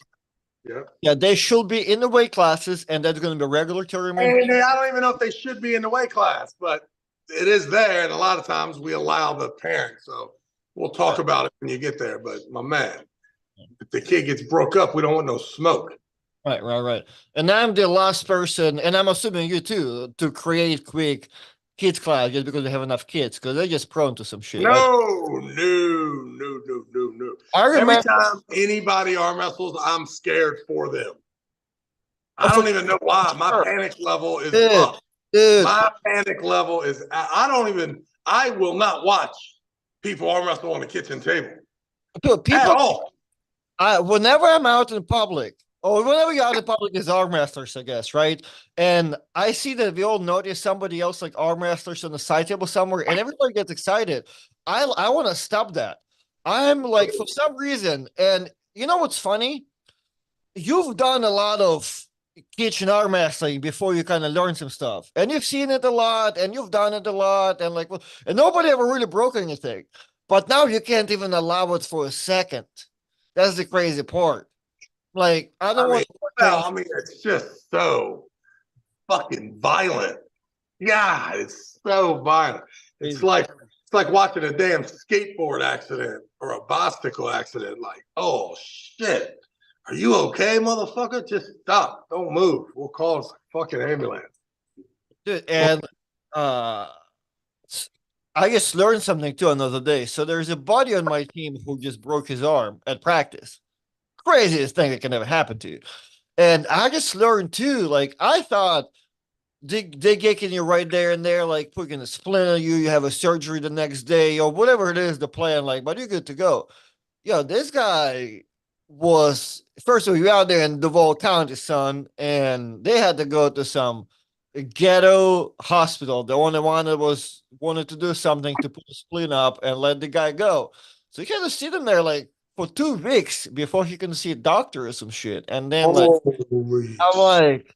Speaker 2: Yeah.
Speaker 1: yeah, they should be in the weight classes, and that's gonna be a regular tournament.
Speaker 2: And I don't even know if they should be in the weight class, but it is there. And a lot of times we allow the parents. So we'll talk about it when you get there. But my man, if the kid gets broke up, we don't want no smoke.
Speaker 1: Right. And I'm the last person, and I'm assuming you too, to create quick kids class just because they have enough kids, because they're just prone to some shit.
Speaker 2: No.
Speaker 1: I
Speaker 2: Every
Speaker 1: remember.
Speaker 2: time anybody arm wrestles, I'm scared for them.
Speaker 1: Oh,
Speaker 2: I
Speaker 1: for
Speaker 2: don't even know why. My
Speaker 1: sure,
Speaker 2: panic level is
Speaker 1: dude,
Speaker 2: up.
Speaker 1: dude.
Speaker 2: My panic level is, I will not watch people arm wrestle on the kitchen table at
Speaker 1: People,
Speaker 2: all.
Speaker 1: whenever I'm out in public, or whenever you're out in public as arm wrestlers, I guess, right? And I see that we all notice somebody else like arm wrestlers on the side table somewhere, and everybody gets excited. I want to stop that. I'm like, for some reason, and you know what's funny? You've done a lot of kitchen arm wrestling before you kind of learn some stuff, and you've seen it a lot, and you've done it a lot, and like, well, and nobody ever really broke anything. But now you can't even allow it for a second. That's the crazy part. Like, I don't
Speaker 2: I mean,
Speaker 1: want to.
Speaker 2: it's just so fucking violent. God, it's so violent. It's
Speaker 1: Crazy.
Speaker 2: like It's like watching a damn skateboard accident or a bicycle accident. Like, oh shit. Are you okay, motherfucker? Just stop. Don't move. We'll call a fucking ambulance.
Speaker 1: Dude, and uh I just learned something too another day. So there's a buddy on my team who just broke his arm at practice. Craziest thing that can ever happen to you. And I just learned too, like I thought they getting you right there and there, like putting a splint on you, you have a surgery the next day, or whatever it is the plan, like, but you're good to go. Yo, this guy was first of all, you out there in Duval County, son, and they had to go to some ghetto hospital. The only one that wanted to do something to put the spleen up and let the guy go. So he had to sit in there like for 2 weeks before he can see a doctor or some shit. And then like
Speaker 2: Holy
Speaker 1: I'm like,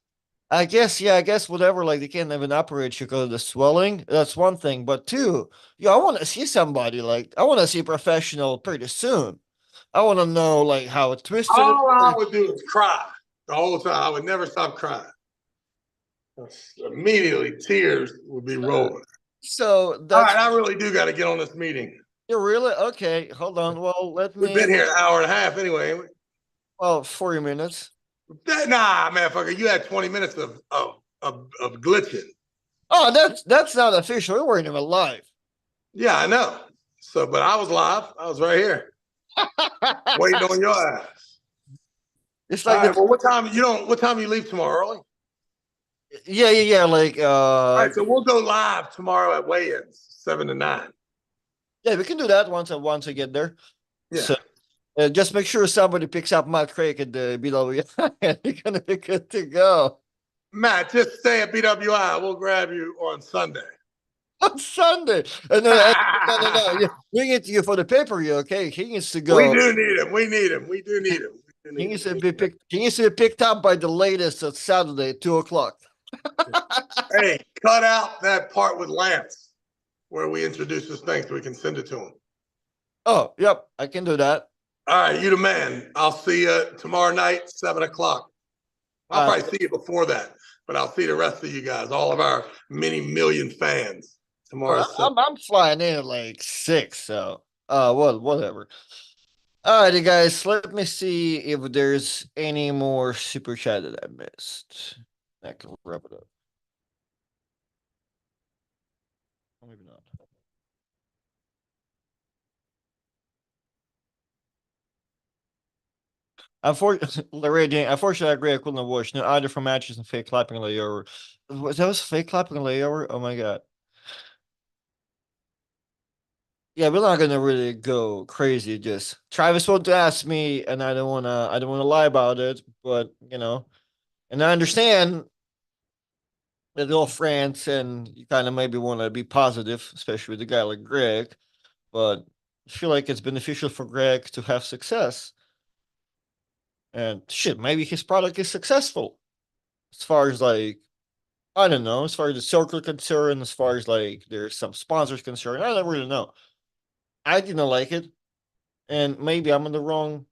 Speaker 1: I guess, yeah, I guess whatever, like they can't even operate you because of the swelling. That's one thing. But two, yo, I want to see somebody, like I want to see a professional pretty soon. I want to know like how it twisted.
Speaker 2: All I would do is cry the whole time. I would never stop crying. Immediately, tears would be rolling.
Speaker 1: So
Speaker 2: All
Speaker 1: that's
Speaker 2: right, I really do got to get on this meeting.
Speaker 1: you're really okay. Hold on. Well, let
Speaker 2: We've
Speaker 1: me.
Speaker 2: been here an hour and a half anyway. Ain't we?
Speaker 1: Well, 40 minutes.
Speaker 2: Nah, motherfucker, you had 20 minutes of glitching.
Speaker 1: Oh, that's not official. We weren't even live.
Speaker 2: Yeah, I know. So, but I was live. I was right here waiting on your ass.
Speaker 1: It's
Speaker 2: All
Speaker 1: like
Speaker 2: right.
Speaker 1: the
Speaker 2: Well, what time you don't? What time you leave tomorrow? Early.
Speaker 1: yeah. Like
Speaker 2: All right. So we'll go live tomorrow at weigh-ins, 7 to 9.
Speaker 1: yeah, we can do that once I get there.
Speaker 2: Yeah.
Speaker 1: So just make sure somebody picks up Matt Craig at the BW. You're gonna be good to go
Speaker 2: Matt, just stay at BWI. We'll grab you on Sunday.
Speaker 1: on Sunday. And then no. Yeah, we get you for the pay-per-view. Okay, he needs to
Speaker 2: We
Speaker 1: go.
Speaker 2: do need him. We need him. We do need him. We do
Speaker 1: He
Speaker 2: need
Speaker 1: needs to
Speaker 2: him.
Speaker 1: be picked. He needs to be picked up by the latest at Saturday, 2 o'clock.
Speaker 2: Hey, cut out that part with Lance where we introduce this thing so we can send it to him.
Speaker 1: Oh, yep, I can do that.
Speaker 2: All right, you the man. I'll see you tomorrow night, 7 o'clock. I'll
Speaker 1: Uh,
Speaker 2: probably see you before that, but I'll see the rest of you guys, all of our many million fans tomorrow.
Speaker 1: I'm flying in at like 6, so well, whatever. Alrighty, guys, let me see if there's any more super chat that I missed. I can wrap it up. Or maybe not. Unfortunately, I agree. I couldn't watch no either from matches and fake clapping layover. That was fake clapping layover. Oh my god. Yeah, we're not gonna really go crazy. Just Travis wanted to ask me, and I don't wanna lie about it. But and I understand that all friends, and you kind of maybe want to be positive, especially with a guy like Greg. But I feel like it's beneficial for Greg to have success, and shit, maybe his product is successful as far as like I don't know, as far as the circle concerned, as far as like there's some sponsors concerned. I don't really know. I didn't like it, and maybe I'm in the wrong.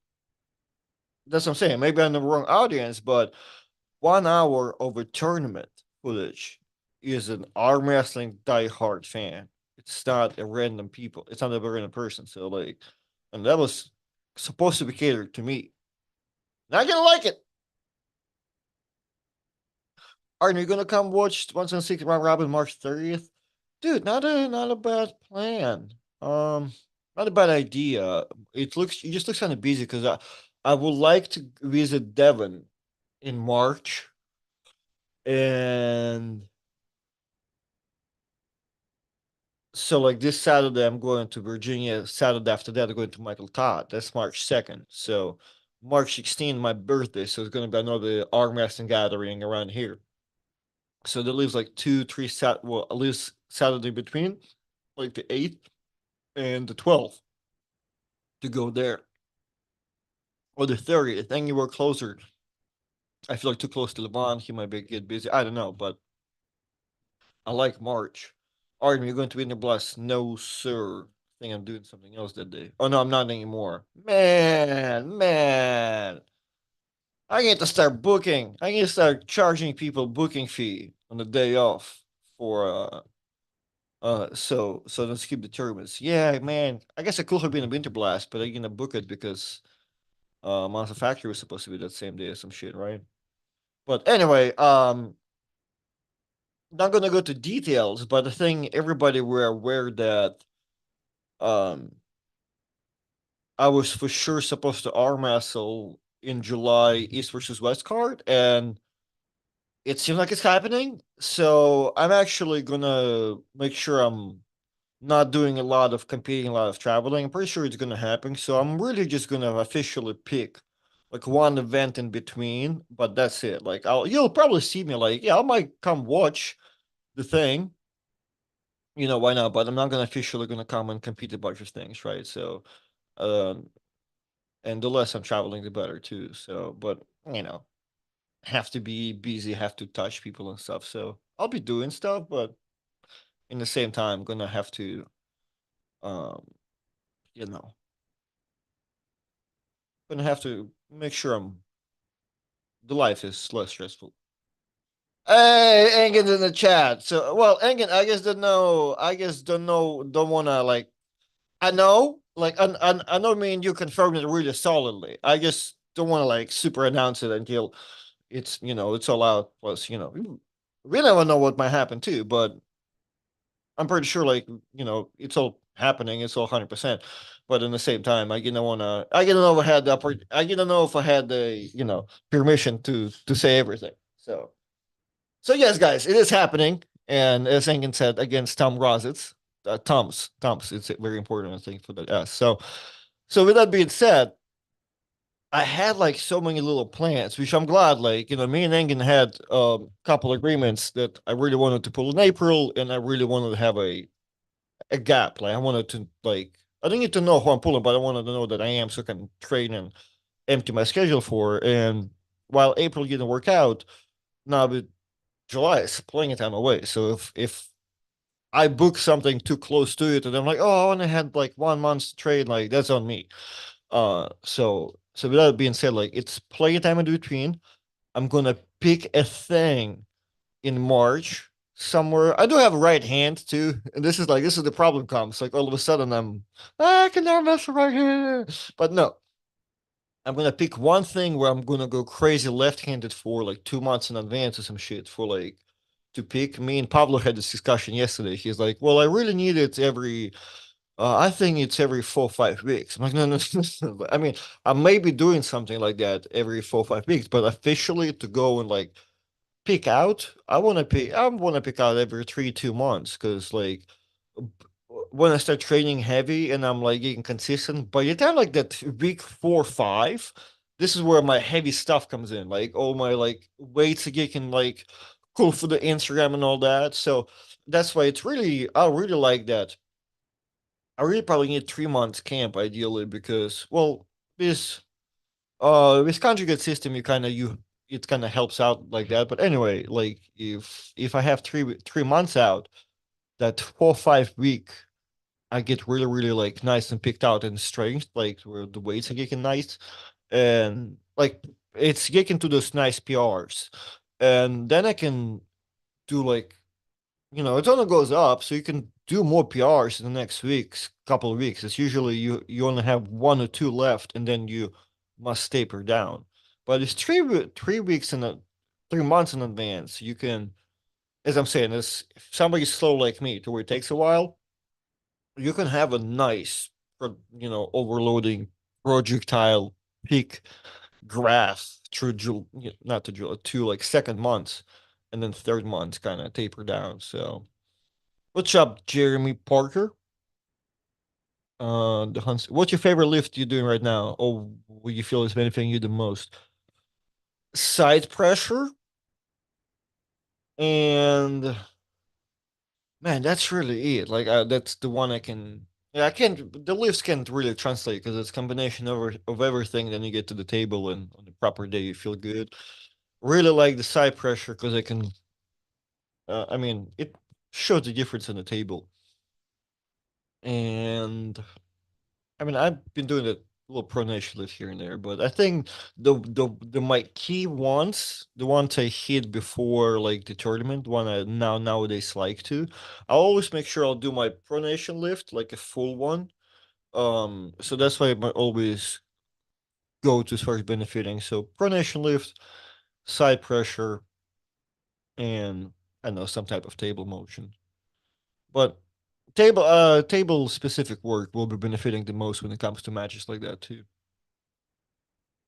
Speaker 1: That's what I'm saying. Maybe I'm the wrong audience, but 1 hour of a tournament footage is an arm wrestling diehard fan. It's not a random people. It's not a random person. So like, and that was supposed to be catered to me. Not gonna like it. Are you gonna come watch once and six round robin March 30th? Dude, not a bad plan. Um, not a bad idea. It just looks kind of busy because I would like to visit Devon in March and so like this Saturday I'm going to Virginia. Saturday after that I'm going to Michael Todd. That's March 2nd. So March 16th, my birthday. So it's gonna be another arm wrestling gathering around here. So there leaves like 2, 3 well, at least Saturday between, like the 8th and the 12th to go there. Or the 30th, anywhere closer. I feel like too close to Levon, he might get busy. I don't know, but I like March. Arden, you're going to be in the blast. No, sir. I think I'm doing something else that day. Oh no, I'm not anymore. Man. I need to start booking. I need to start charging people booking fee on the day off for So let's keep the tournaments. Yeah, man. I guess it could have been a Winter Blast, but I'm gonna book it because Monster Factory was supposed to be that same day or some shit, right? But anyway, not gonna go to details, but I think everybody were aware that um I was for sure supposed to arm wrestle in July East versus West card, and it seems like it's happening. So I'm actually gonna make sure I'm not doing a lot of competing, a lot of traveling. I'm pretty sure it's gonna happen. So I'm really just gonna officially pick like one event in between, but that's it. Like you'll probably see me like, yeah, I might come watch the thing, why not? But I'm not gonna officially gonna come and compete a bunch of things, right? So um and the less I'm traveling the better too. So but have to be busy, have to touch people and stuff. So I'll be doing stuff, but in the same time gonna have to um you know gonna have to make sure the life is less stressful. Hey, Engen's in the chat. So, well, Engen, I guess don't know. I guess don't know. Don't wanna like. I know, like, I know. Me and you confirmed it really solidly. I just don't want to like super announce it until it's all out. Plus, we never know what might happen too. But I'm pretty sure, like, it's all happening. It's all 100%. But in the same time, I didn't wanna. I didn't know if I had I didn't know if I had the permission to say everything. So yes, guys, it is happening, and as Engen said, against Tom Rositz, Tom's. It's very important, I think, for the S. So with that being said, I had like so many little plans, which I'm glad. Like me and Engen had a couple agreements that I really wanted to pull in April, and I really wanted to have a gap. Like I wanted to like I didn't need to know who I'm pulling, but I wanted to know that I am, so I can train and empty my schedule for. And while April didn't work out, now with July is plenty of time away. So if I book something too close to it and I'm like, oh, I only had like 1 month to trade, like that's on me. So with that being said, like it's plenty of time in between. I'm gonna pick a thing in March somewhere. I do have a right hand too, and this is the problem comes. Like all of a sudden I can never mess with right hand. But no, I'm gonna pick one thing where I'm gonna go crazy left-handed for like 2 months in advance or some shit for like to pick. Me and Pablo had this discussion yesterday. He's like, "Well, I really need it every. I think it's every 4 or 5 weeks." I'm like, "No, no, no, no." I mean, I may be doing something like that every 4 or 5 weeks, but officially to go and like pick out, I want to pick out every 3 2 months because like when I start training heavy and I'm like getting consistent, by the time like that week 4 5, this is where my heavy stuff comes in. Like all my like weights getting like cool for the Instagram and all that. So that's why I really like that. I really probably need 3 months camp ideally because this conjugate system you it kind of helps out like that. But anyway, like if I have 3 months out, that 4 5 week I get really, really like nice and picked out in strength, like where the weights are getting nice and like it's getting to those nice PRs. And then I can do like, it only goes up, so you can do more PRs in the next couple of weeks. It's usually you only have 1 or 2 left, and then you must taper down. But it's 3 weeks 3 months in advance. You can, as I'm saying, if somebody's slow like me, to where it takes a while, you can have a nice, overloading projectile peak graph through not to like second months, and then third months kind of taper down. So, what's up, Jeremy Parker? The Hunts. What's your favorite lift you're doing right now, or what you feel is benefiting you the most? Side pressure, and man, that's really it. Like that's the one I can. Yeah, I can't. The lifts can't really translate because it's a combination of everything. Then you get to the table, and on the proper day, you feel good. Really like the side pressure because I can. I mean, it shows the difference in the table, and I mean, I've been doing it little pronation lift here and there, but I think the my key ones, the ones I hit before like the tournament, one I nowadays like to, I always make sure I'll do my pronation lift like a full one. So that's why I always go to as far as benefiting. So pronation lift, side pressure, and I don't know some type of table motion. But table specific work will be benefiting the most when it comes to matches like that too.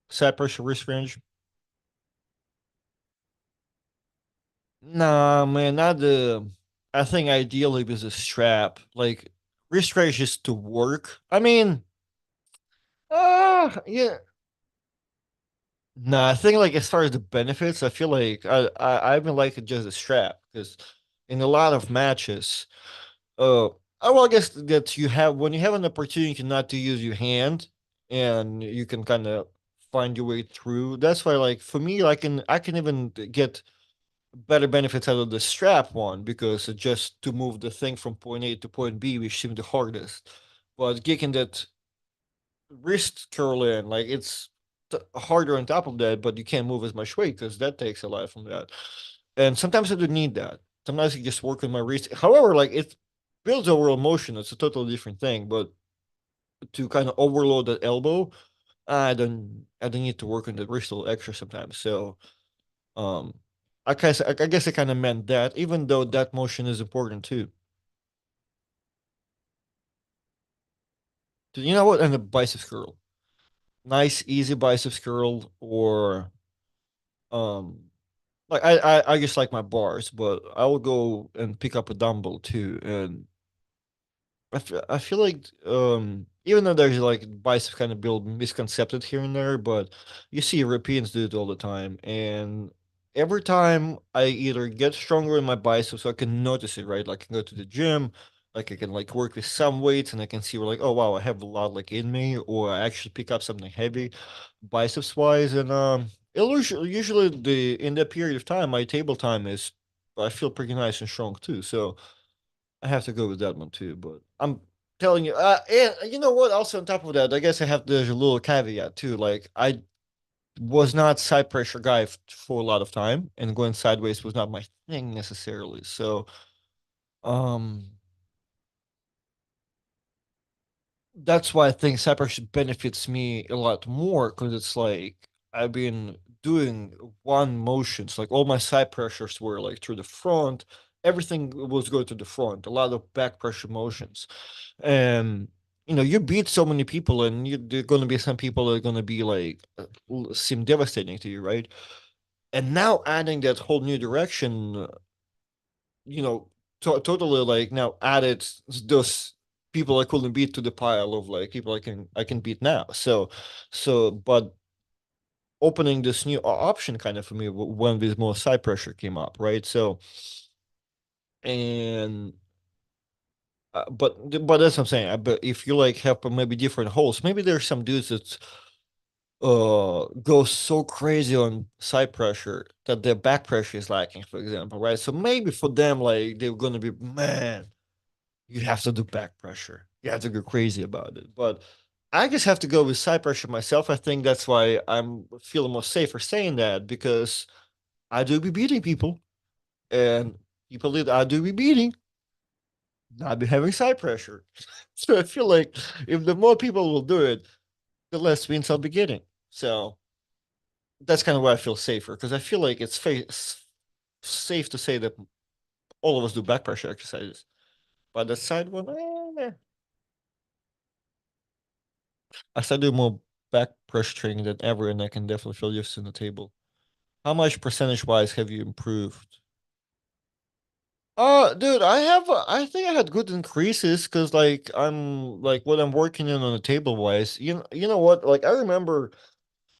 Speaker 1: Side pressure wrist range. Nah, man, not the. I think ideally with a strap, like wrist range is to work. I mean, yeah. Nah, I think like as far as the benefits, I feel like I even like it just a strap because in a lot of matches, uh, well, I guess that you have when you have an opportunity not to use your hand and you can kind of find your way through. That's why, like for me, I can even get better benefits out of the strap one because it just to move the thing from point A to point B, which seemed the hardest. But getting that wrist curl in, like it's harder on top of that, but you can't move as much weight because that takes a lot from that. And sometimes I don't need that. Sometimes I just work with my wrist. However, like it builds overall motion. It's a totally different thing. But to kind of overload that elbow, I don't need to work on the wrist a little extra sometimes. So um I guess I kind of meant that, even though that motion is important too. You know what? And the biceps curl. Nice, easy biceps curl or um like I just like my bars, but I will go and pick up a dumbbell too. And I feel like even though there's like biceps kind of build misconcepted here and there, but you see Europeans do it all the time. And every time I either get stronger in my biceps, so I can notice it, right? Like I can go to the gym, like I can like work with some weights and I can see like, oh wow, I have a lot like in me, or I actually pick up something heavy biceps wise. And usually the in that period of time, my table time is I feel pretty nice and strong too. So I have to go with that one too, but I'm telling you, and you know what? Also, on top of that, I guess I have there's a little caveat too. Like I was not side pressure guy for a lot of time, and going sideways was not my thing necessarily. So, um, that's why I think side pressure benefits me a lot more because it's like I've been doing one motions, like all my side pressures were like through the front. Everything was going to the front. A lot of back pressure motions. And you beat so many people and there are going to be some people that are going to be like seem devastating to you, right? And now adding that whole new direction, you know totally like now added those people I couldn't beat to the pile of like people I can beat now. So but opening this new option kind of for me when this more side pressure came up, right? So and but that's what I'm saying. But if you like have maybe different holes, maybe there's some dudes that go so crazy on side pressure that their back pressure is lacking, for example, right? So maybe for them, like they're gonna be, man, you have to do back pressure. You have to go crazy about it. But I just have to go with side pressure myself. I think that's why I'm feeling more safer saying that because I do be beating people, and people that I do be beating not be having side pressure. So I feel like if the more people will do it, the less wins I'll be getting. So that's kind of why I feel safer because I feel like it's safe to say that all of us do back pressure exercises. But the side one, I started doing more back pressure training than ever, and I can definitely feel used in the table. How much percentage wise have you improved? Dude, I think I had good increases because like I'm like what I'm working in on the table wise. You know what? Like I remember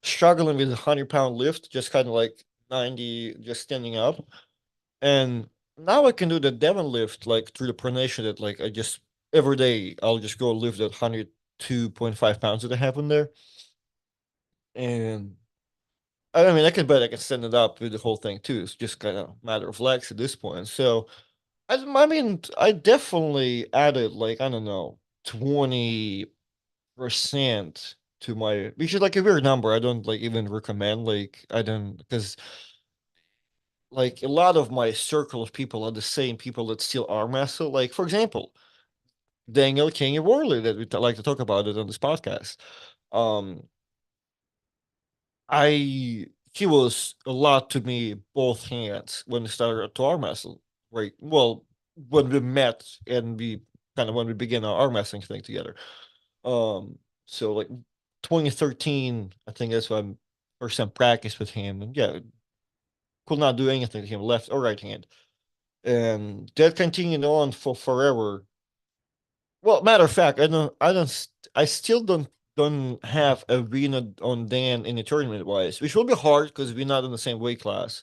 Speaker 1: struggling with a 100-pound lift, just kind of like 90, just standing up. And now I can do the Devon lift like through the pronation that like I just every day I'll just go lift that 102.5 pounds that I have in there. And I mean I can stand it up with the whole thing too. It's just kind of matter of legs at this point. So I mean I definitely added like I don't know 20% to my, which is like a weird number. I don't like even recommend, like I don't, because like a lot of my circle of people are the same people that still arm wrestle. Like for example, Daniel King and Worley that we like to talk about it on this podcast. Um, I he was a lot to me both hands when we started to arm wrestle. Right. Well, when we met and we kind of when we began our arm wrestling thing together. So like 2013, I think that's when first time practice with him, and yeah, could not do anything to him, left or right hand, and that continued on for forever. Well, matter of fact, I still don't have a win on Dan in the tournament wise, which will be hard because we're not in the same weight class.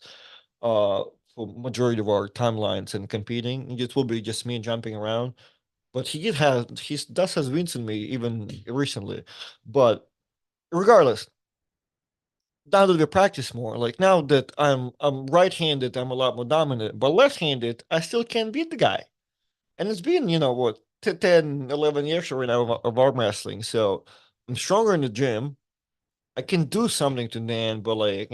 Speaker 1: For majority of our timelines and competing, it will be just me jumping around. But he does has wins in me even recently. But regardless, now that we practice more, like now that I'm right-handed, I'm a lot more dominant. But left-handed, I still can't beat the guy. And it's been, what, 10, 11 years right now of arm wrestling. So I'm stronger in the gym. I can do something to Nan, but like,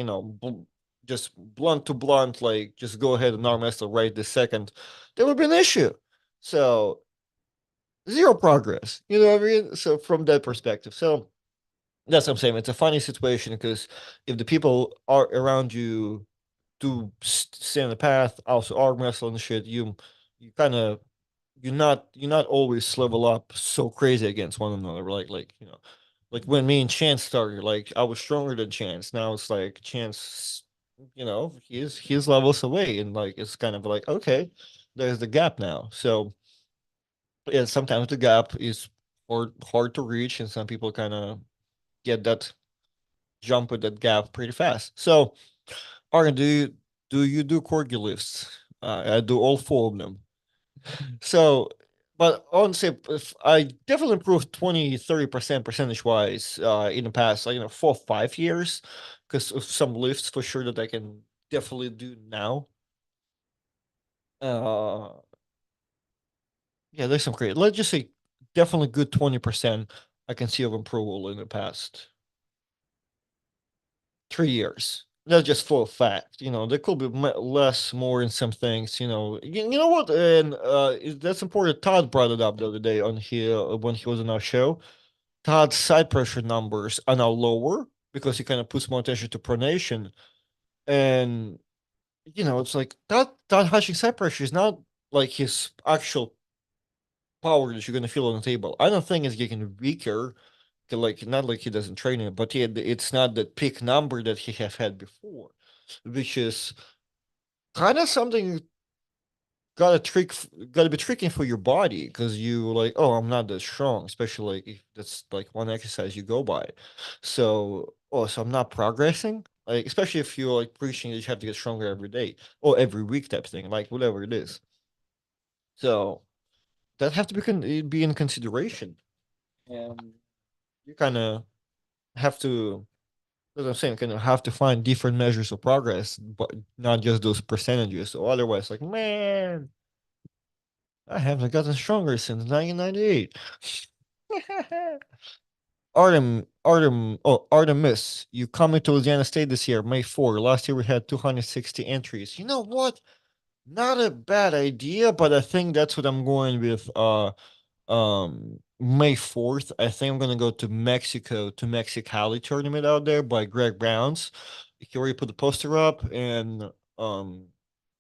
Speaker 1: just blunt to blunt, like just go ahead and arm wrestle right this second. There would be an issue. So zero progress. You know what I mean? So from that perspective. So that's what I'm saying. It's a funny situation because if the people are around you do stay in the path, also arm wrestle and shit, you kind of you're not always level up so crazy against one another. Like when me and Chance started, like I was stronger than Chance. Now it's like Chance, he's levels away, and like it's kind of like okay, there's the gap now. So yeah, sometimes the gap is hard to reach, and some people kind of get that jump with that gap pretty fast. So, Arden, do you do corgi lifts? I do all four of them. So, but honestly, if I definitely improved 20-30% percentage wise in the past, like, 4 or 5 years, because of some lifts for sure that I can definitely do now. Uh, yeah, there's some great. Let's just say definitely good 20% I can see of approval in the past 3 years. That's just for a fact. There could be less, more in some things. You know what? And that's important. Todd brought it up the other day on here when he was on our show. Todd's side pressure numbers are now lower because he kind of puts more attention to pronation. And it's like Todd Hutchings side pressure is not like his actual power that you're gonna feel on the table. I don't think it's getting weaker. Like not like he doesn't train it, but yeah, it's not that peak number that he have had before, which is kind of something gotta be tricky for your body because you like, oh, I'm not that strong, especially like if that's like one exercise you go by. So I'm not progressing. Like especially if you're like preaching that you have to get stronger every day or every week type thing, like whatever it is. So that have to be in consideration. And you kind of have to, as I'm saying, kind of have to find different measures of progress, but not just those percentages. So otherwise, like, man, I haven't gotten stronger since 1998. Artemis, you coming to Louisiana State this year, May 4. Last year we had 260 entries. You know what? Not a bad idea, but I think that's what I'm going with. May 4th. I think I'm gonna go to Mexico to Mexicali tournament out there by Greg Brown's. He already put the poster up, and um,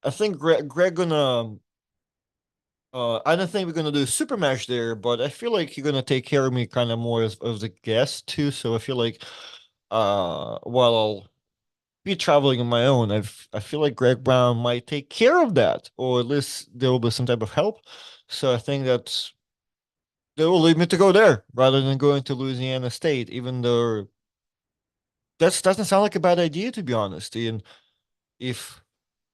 Speaker 1: I think Greg gonna. I don't think we're gonna do a super match there, but I feel like you're gonna take care of me kind of more as a guest too. So I feel like, while I'll be traveling on my own, I feel like Greg Brown might take care of that, or at least there will be some type of help. So I think that they will lead me to go there rather than going to Louisiana State, even though that doesn't sound like a bad idea to be honest. And if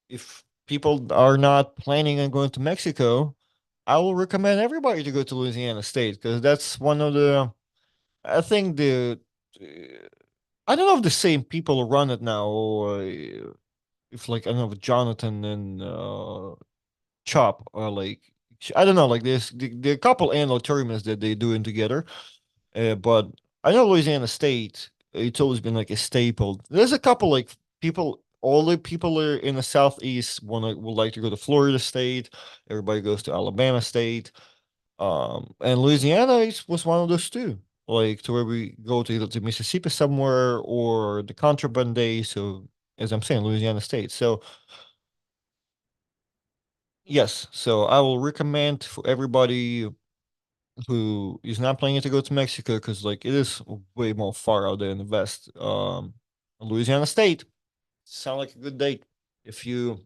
Speaker 1: if people are not planning on going to Mexico, I will recommend everybody to go to Louisiana State because that's one of the. I think I don't know if the same people run it now or if like I don't know if Jonathan and Chop are like I don't know like there's the couple annual tournaments that they doing together, but I know Louisiana State. It's always been like a staple. There's a couple like people. All the people are in the southeast would like to go to Florida State. Everybody goes to Alabama State. And Louisiana was one of those too. Like to where we go to either to Mississippi somewhere or the contraband days. So as I'm saying, Louisiana State. So yes, so I will recommend for everybody who is not planning to go to Mexico because like it is way more far out there in the west. Louisiana State sound like a good date if you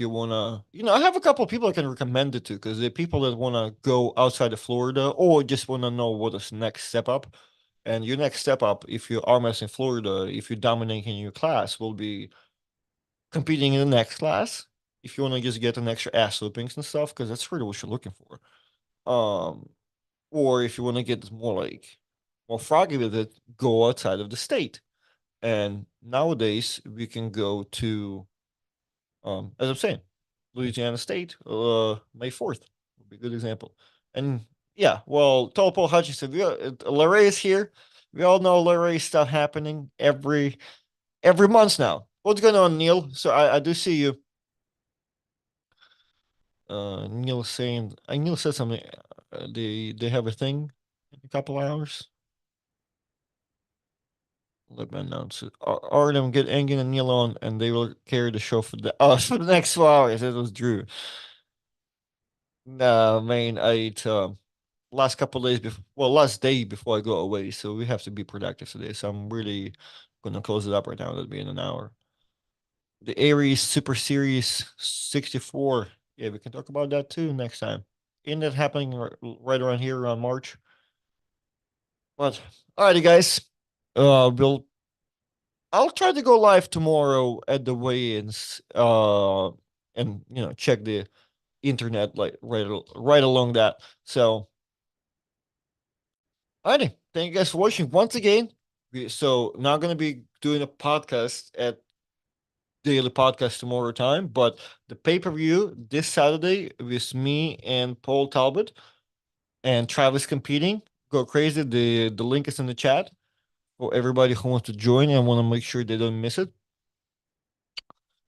Speaker 1: wanna. I have a couple of people I can recommend it to because they're people that wanna go outside of Florida or just wanna know what is next step up. And your next step up, if you're RMS in Florida, if you're dominating your class, will be competing in the next class. If you want to just get an extra ass whippings and stuff, because that's really what you're looking for. Um, or if you want to get more froggy with it, go outside of the state. And nowadays we can go to, as I'm saying, Louisiana State, May 4th would be a good example. And yeah, well, Topo Hutchinson, Larray is here. We all know Larray stuff happening every month now. What's going on, Neil? So I do see you. Neil saying, Neil said something. They have a thing in a couple hours. Let me announce it. Artem get Engin and Neil on, and they will carry the show for the for the next 4 hours. It was Drew. Nah, man, last couple days before, well, last day before I go away, so we have to be productive today. So I'm really gonna close it up right now. That'll be in an hour. The Aries Super Series 64. Yeah, we can talk about that too next time. Isn't that happening right around here around March? But alrighty, guys. We'll I'll try to go live tomorrow at the weigh-ins. And check the internet like right along that. So, alrighty. Thank you guys for watching once again. So not gonna be doing a podcast at daily podcast tomorrow time, but the pay-per-view this Saturday with me and Paul Talbot and Travis competing. Go crazy. The link is in the chat for everybody who wants to join and want to make sure they don't miss it.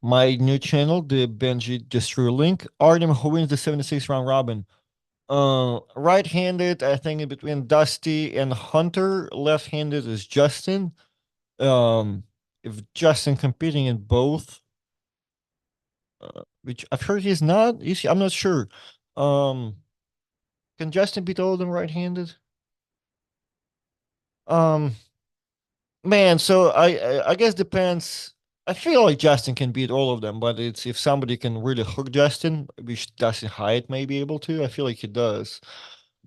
Speaker 1: My new channel, the Benji Destroy link. Artem who wins the 76 round robin. Right-handed, I think in between Dusty and Hunter. Left-handed is Justin. If Justin competing in both, which I've heard he's not. I'm not sure. Um, can Justin beat all of them right-handed? Um, Man, so I guess depends. I feel like Justin can beat all of them, but it's if somebody can really hook Justin, which Dustin Hyatt may be able to. I feel like he does,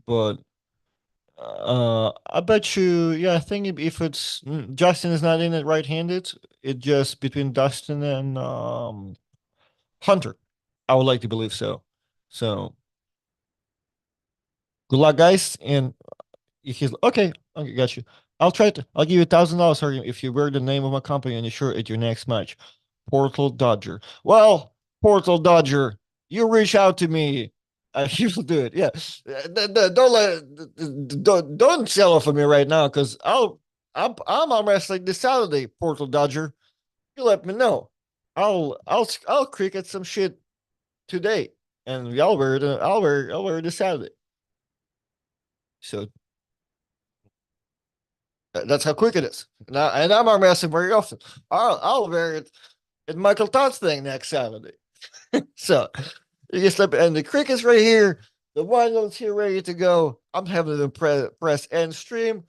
Speaker 1: but I bet you, yeah, I think if it's Justin is not in it right-handed, it just between Dustin and Hunter. I would like to believe so. So good luck, guys, and he's okay. Okay, got you. I'll give you $1,000 if you wear the name of my company on your shirt at your next match. Portal Dodger. Well, Portal Dodger, you reach out to me. You will do it. Yeah. Don't sell it for me right now because I'm on wrestling this Saturday. Portal Dodger, you let me know. I'll cricket some shit today, and I'll wear it this Saturday. So that's how quick it is. And I'm arm wrestling very often. I'll wear it at Michael Todd's thing next Saturday. So you just slip and the cricket's right here. The wine note's here ready to go. I'm having to press end stream.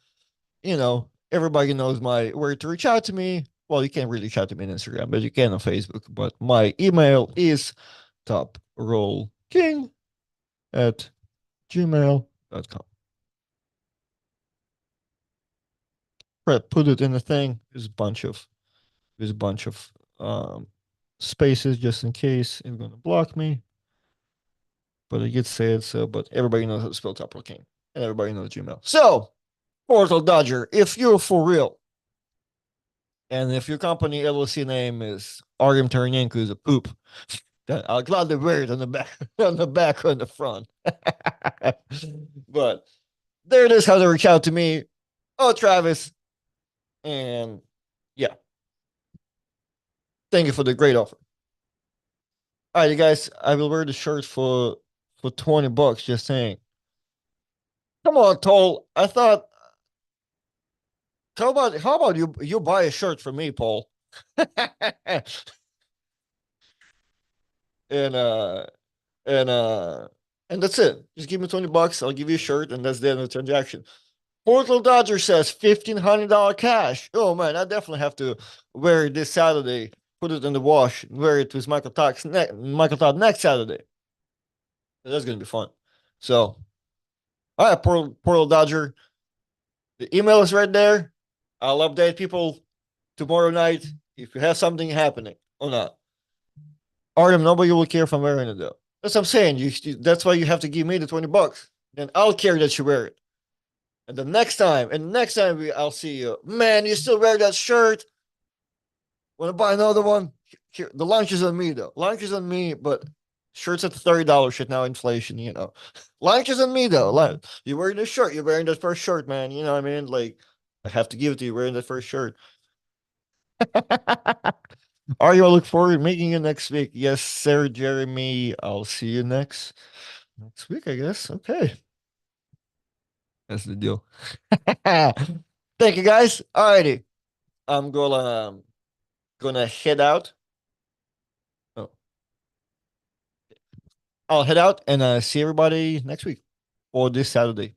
Speaker 1: Everybody knows my where to reach out to me. Well, you can't really reach out to me on Instagram, but you can on Facebook. But my email is toprollking@gmail.com. Put it in the thing. There's a bunch of spaces just in case it's gonna block me. But it gets said so. But everybody knows how to spell Top Roll King, and everybody knows Gmail. So, Portal Dodger, if you're for real, and if your company LLC name is Artem Ternenko is a poop, then I'll gladly wear it on the back, on the back, on the front. But there it is. How to reach out to me. Oh, Travis. And yeah, thank you for the great offer. All right, you guys, I will wear the shirt for $20. Just saying. Come on, Toll. I thought. How about you buy a shirt for me, Paul? and uh and uh and that's it. Just give me $20. I'll give you a shirt, and that's the end of the transaction. Portal Dodger says $1,500 cash. Oh man, I definitely have to wear it this Saturday. Put it in the wash. Wear it with Michael Todd next Saturday. That's gonna be fun. So, all right, Portal Dodger. The email is right there. I'll update people tomorrow night if you have something happening or not. Artem, nobody will care if I'm wearing it though. That's what I'm saying. That's why you have to give me the $20. Then I'll care that you wear it. And I'll see you. Man, you still wear that shirt? Want to buy another one? Here, the lunch is on me though. Lunch is on me, but shirts at $30 shit now. Inflation, you know. Lunch is on me though. You wearing this shirt? You're wearing that first shirt, man. You know what I mean? Like, I have to give it to you wearing that first shirt. Are you? I look forward to meeting you next week. Yes, sir, Jeremy. I'll see you next week, I guess. Okay, that's the deal. Thank you, guys. Alrighty, I'm gonna head out. Oh, I'll head out and see everybody next week or this Saturday.